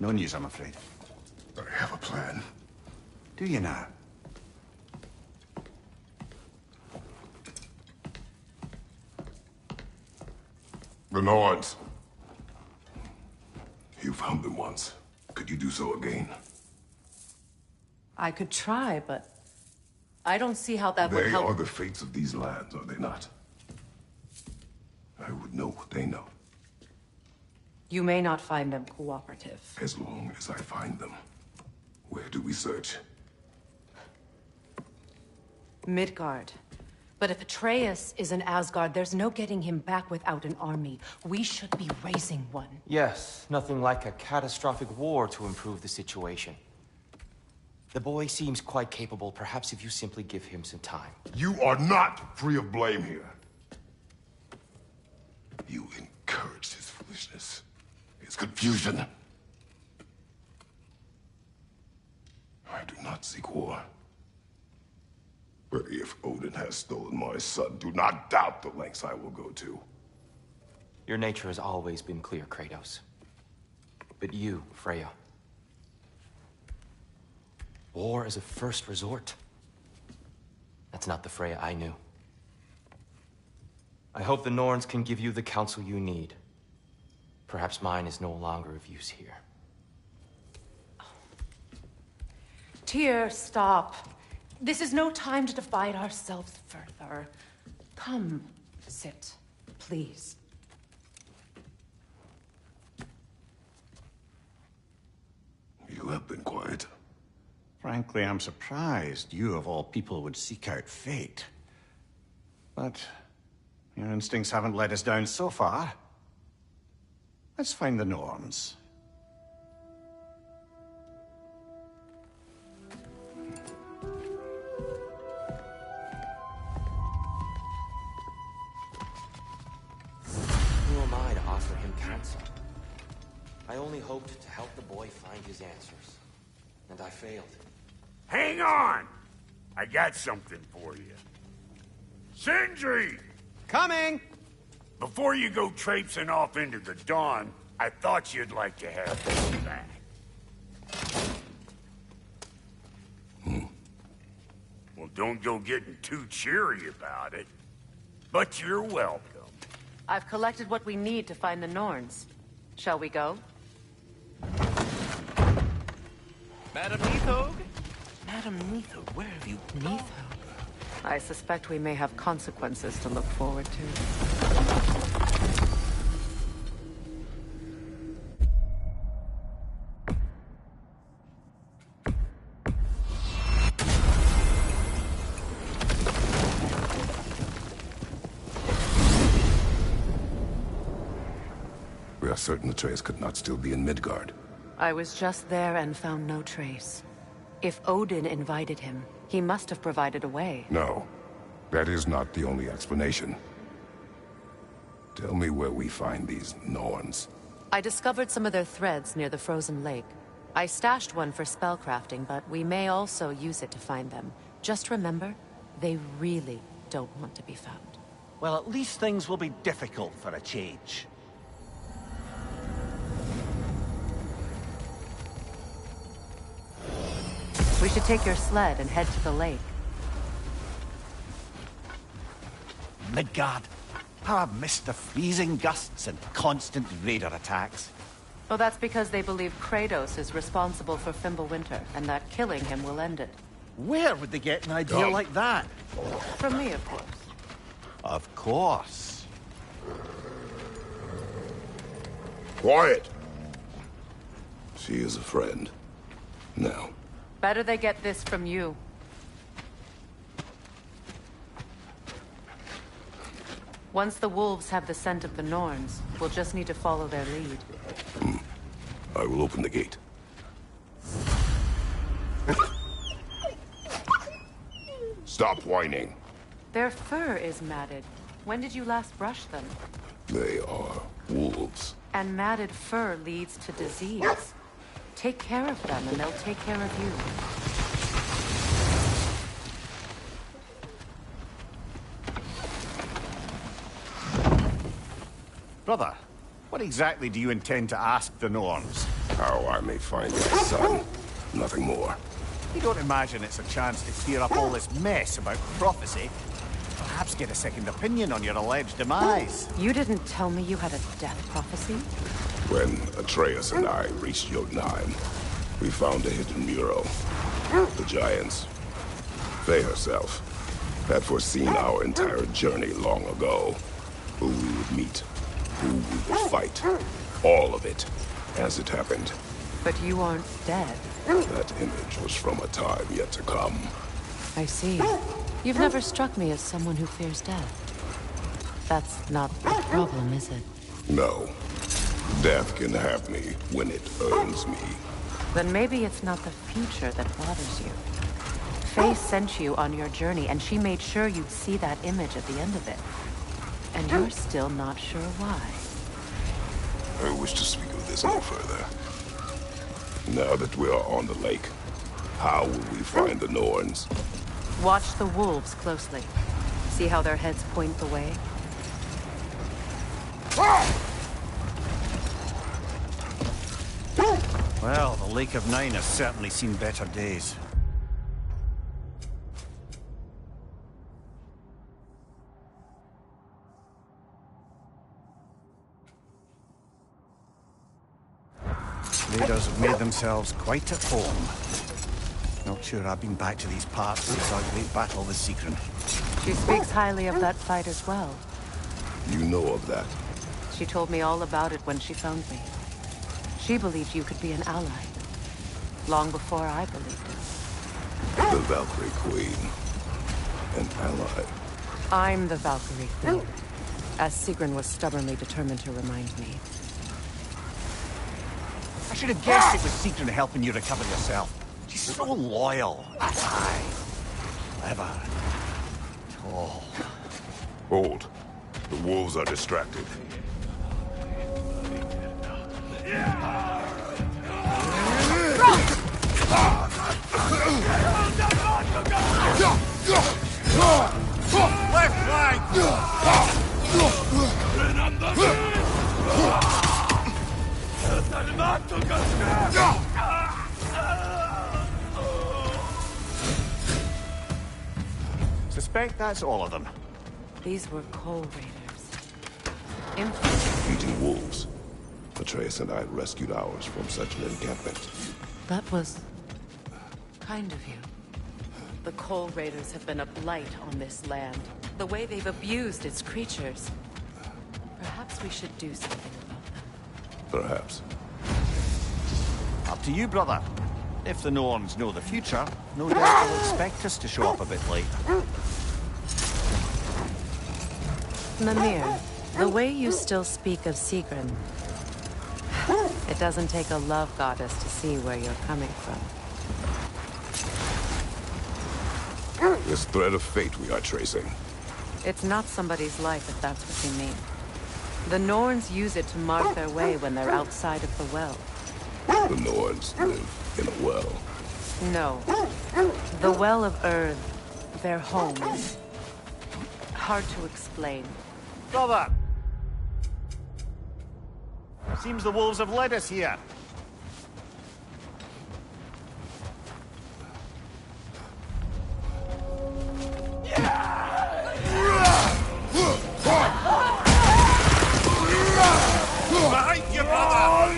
No news, I'm afraid. I have a plan. Do you now? The Norns. You found them once. Could you do so again? I could try, but I don't see how that would They help. are the fates of these lands, are they not? I would know what they know. You may not find them cooperative. As long as I find them. Where do we search? Midgard. But if Atreus is in Asgard, there's no getting him back without an army. We should be raising one. Yes, nothing like a catastrophic war to improve the situation. The boy seems quite capable. Perhaps if you simply give him some time. You are not free of blame here. You encouraged his foolishness, his confusion. I do not seek war. But if Odin has stolen my son, do not doubt the lengths I will go to. Your nature has always been clear, Kratos. But you, Freya. War as a first resort. That's not the Freya I knew. I hope the Norns can give you the counsel you need. Perhaps mine is no longer of use here. Tyr, stop. This is no time to divide ourselves further. Come, sit, please. You have been quiet. Frankly, I'm surprised you, of all people, would seek out fate. But your instincts haven't let us down so far. Let's find the Norns. Who am I to offer him counsel? I only hoped to help the boy find his answers. And I failed. Hang on! I got something for you. Sindri! Coming! Before you go traipsing off into the dawn, I thought you'd like to have this back. Well, don't go getting too cheery about it. But you're welcome. I've collected what we need to find the Norns. Shall we go? Madam Neathog? Madam Neathog, where have you... Neathog. I suspect we may have consequences to look forward to. We are certain Atreus could not still be in Midgard. I was just there and found no trace. If Odin invited him, he must have provided a way. No, that is not the only explanation. Tell me where we find these Norns. I discovered some of their threads near the frozen lake. I stashed one for spellcrafting, but we may also use it to find them. Just remember, they really don't want to be found. Well, at least things will be difficult for a change. We should take your sled and head to the lake. Midgard. How I've missed the freezing gusts and constant raider attacks. Well, that's because they believe Kratos is responsible for Fimbulwinter, and that killing him will end it. Where would they get an idea like that? From me, of course. Of course. Quiet! She is a friend. Now. Better they get this from you. Once the wolves have the scent of the Norns, we'll just need to follow their lead. I will open the gate. Stop whining. Their fur is matted. When did you last brush them? They are wolves. And matted fur leads to disease. Take care of them, and they'll take care of you. Brother, What exactly do you intend to ask the Norns? How I may find your son. Nothing more. You don't imagine it's a chance to clear up all this mess about prophecy? Perhaps get a second opinion on your alleged demise. You didn't tell me you had a death prophecy? When Atreus and I reached Jotunheim, we found a hidden mural. The Giants, Faye herself, had foreseen our entire journey long ago. Who we would meet, who we would fight. All of it, as it happened. But you aren't dead. That image was from a time yet to come. I see. You've never struck me as someone who fears death. That's not the problem, is it? No. Death can have me when it earns me. Then maybe it's not the future that bothers you. Faye sent you on your journey, and she made sure you'd see that image at the end of it. And you're still not sure why. I wish to speak of this no further. Now that we are on the lake, how will we find the Norns? Watch the wolves closely. See how their heads point the way? Well, the Lake of Nine has certainly seen better days. Raiders have made themselves quite at home. Not sure I've been back to these parts since our great battle with Sigrun. She speaks highly of that fight as well. You know of that? She told me all about it when she found me. She believed you could be an ally. Long before I believed it. The Valkyrie Queen. An ally. I'm the Valkyrie Queen, as Sigrun was stubbornly determined to remind me. I should have guessed it was Sigrun helping you recover yourself. She's so loyal. Aye. Clever. Tall. Hold. The wolves are distracted. Left flank! Suspect that's all of them. These were Coal Raiders. Eating wolves. Atreus and I rescued ours from such an encampment. That was kind of you. The Coal Raiders have been a blight on this land. The way they've abused its creatures. Perhaps we should do something about them. Perhaps. Up to you, brother. If the Norns know the future, no doubt they'll expect us to show up a bit late. Mimir, the way you still speak of Sigrun, it doesn't take a love goddess to see where you're coming from. This thread of fate we are tracing. It's not somebody's life, if that's what you mean. The Norns use it to mark their way when they're outside of the well. The Norns live in a well. No. The Well of Earth, their home, is hard to explain. Brother! Seems the wolves have led us here. Behind you, brother!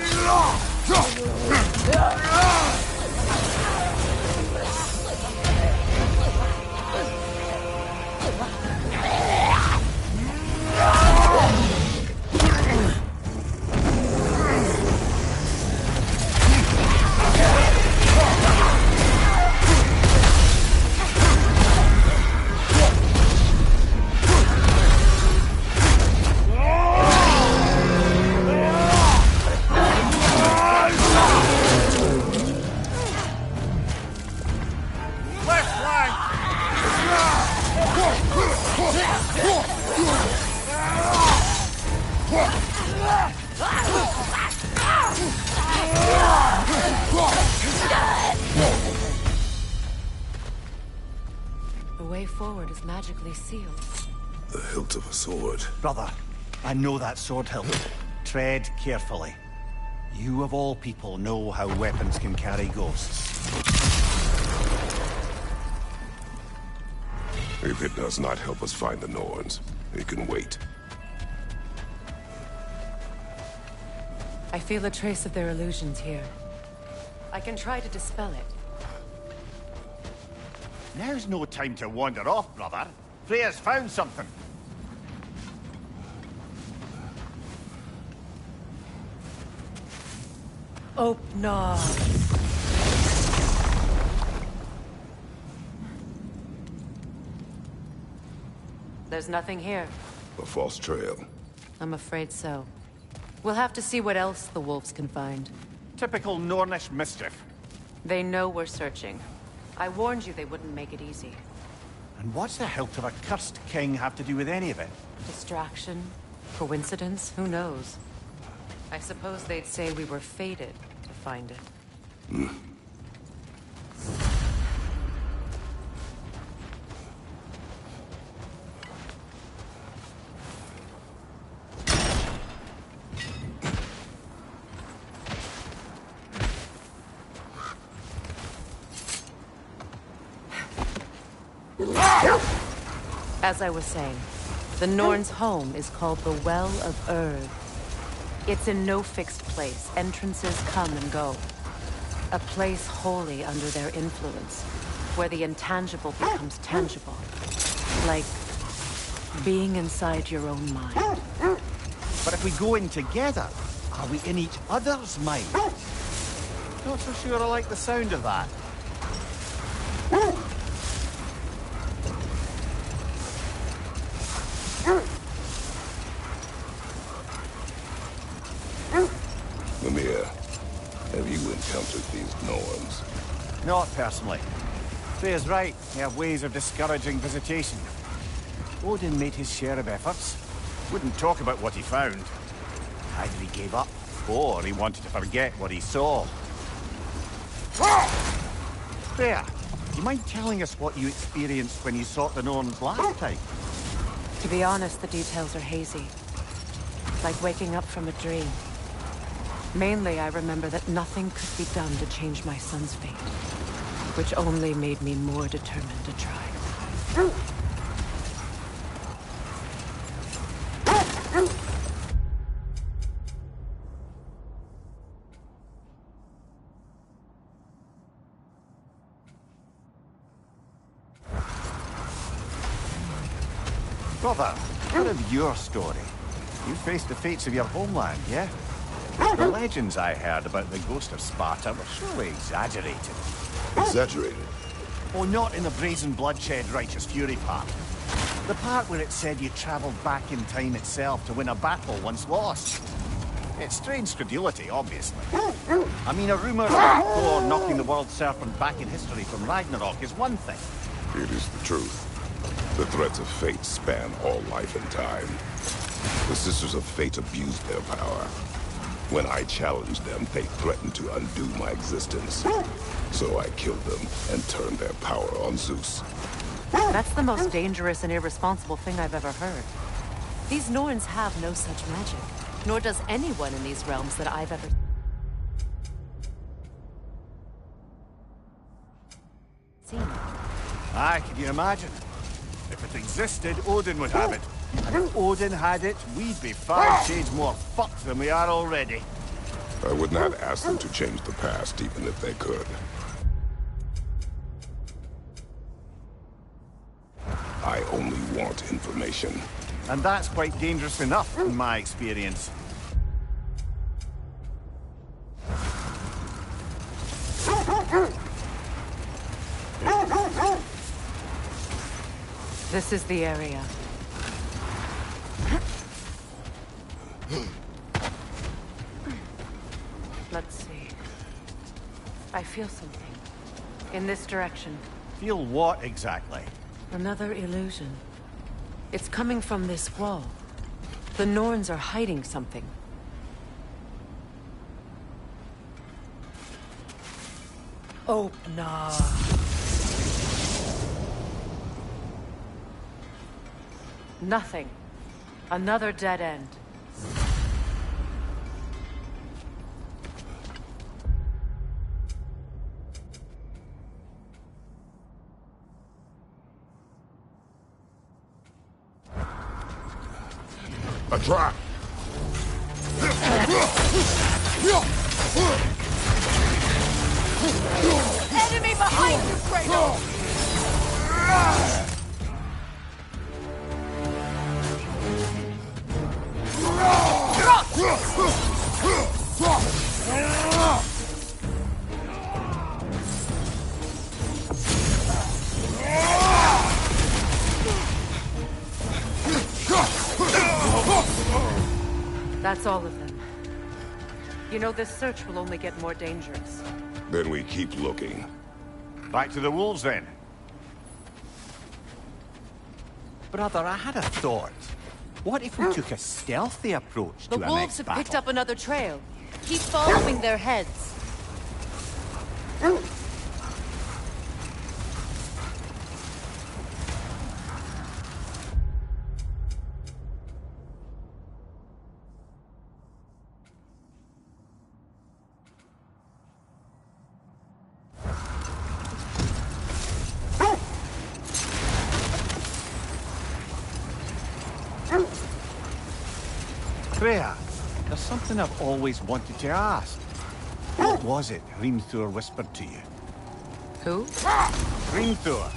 The way forward is magically sealed. The hilt of a sword. Brother, I know that sword hilt. tread carefully. You of all people know how weapons can carry ghosts. If it does not help us find the Norns, it can wait. I feel a trace of their illusions here. I can try to dispel it. Now's no time to wander off, brother. Freya's found something. No. There's nothing here. A false trail. I'm afraid so. We'll have to see what else the wolves can find. Typical Nornish mischief. They know we're searching. I warned you they wouldn't make it easy. And what's the hilt of a cursed king have to do with any of it? Distraction? Coincidence? Who knows? I suppose they'd say we were fated to find it. As I was saying, the Norn's home is called the Well of Erd. It's in no fixed place. Entrances come and go. A place wholly under their influence, where the intangible becomes tangible. Like being inside your own mind. But if we go in together, are we in each other's mind? Not so sure I like the sound of that. Mimir, have you encountered these Norns? Not personally. Freya's right. They have ways of discouraging visitation. Odin made his share of efforts. Wouldn't talk about what he found. Either he gave up, or he wanted to forget what he saw. Freya, do you mind telling us what you experienced when you sought the Norns last time? To be honest, the details are hazy. Like waking up from a dream. Mainly, I remember that nothing could be done to change my son's fate. Which only made me more determined to try. Brother, what of your story? You faced the fates of your homeland, yeah? The legends I heard about the ghost of Sparta were surely exaggerated. Exaggerated? Oh, not in the brazen bloodshed righteous fury part. The part where it said you travelled back in time itself to win a battle once lost. It's strange credulity, obviously. I mean, a rumour of Thor knocking the world serpent back in history from Ragnarok is one thing. It is the truth. The threats of fate span all life and time. The Sisters of Fate abused their power. When I challenged them, they threatened to undo my existence. So I killed them and turned their power on Zeus. That's the most dangerous and irresponsible thing I've ever heard. These Norns have no such magic. Nor does anyone in these realms that I've ever seen. Aye, can you imagine? If it existed, Odin would have it. And if Odin had it, we'd be 5 shades more fucked than we are already. I would not ask them to change the past, even if they could. I only want information. And that's quite dangerous enough, in my experience. This is the area. Let's see. I feel something. In this direction. Feel what exactly? Another illusion. It's coming from this wall. The Norns are hiding something. Oh, no. Nothing. Another dead end. A trap! Enemy behind you, Kratos! That's all of them. You know, this search will only get more dangerous. Then we keep looking. Back to the wolves, then. Brother, I had a thought. What if we took a stealthy approach The to our wolves next have battle? picked up another trail. Keep following their heads. Freya, there's something I've always wanted to ask. What was it Hrimthur whispered to you? Who? Hrimthur,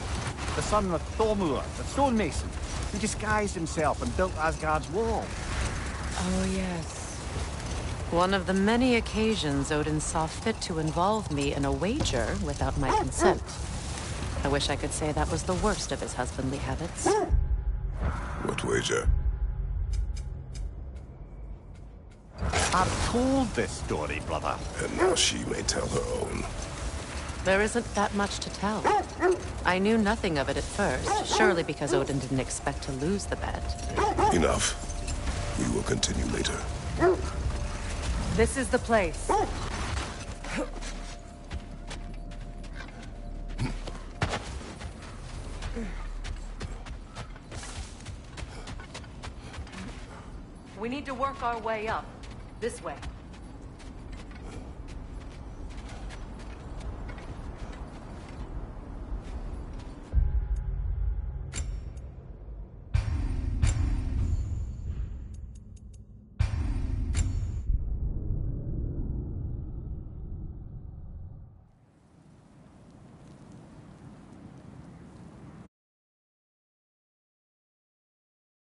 the son of Thormur, the stonemason, who disguised himself and built Asgard's wall. Oh, yes. One of the many occasions Odin saw fit to involve me in a wager without my consent. I wish I could say that was the worst of his husbandly habits. What wager? I've told this story, brother. And now she may tell her own. There isn't that much to tell. I knew nothing of it at first, surely because Odin didn't expect to lose the bet. Enough. We will continue later. This is the place. We need to work our way up. This way.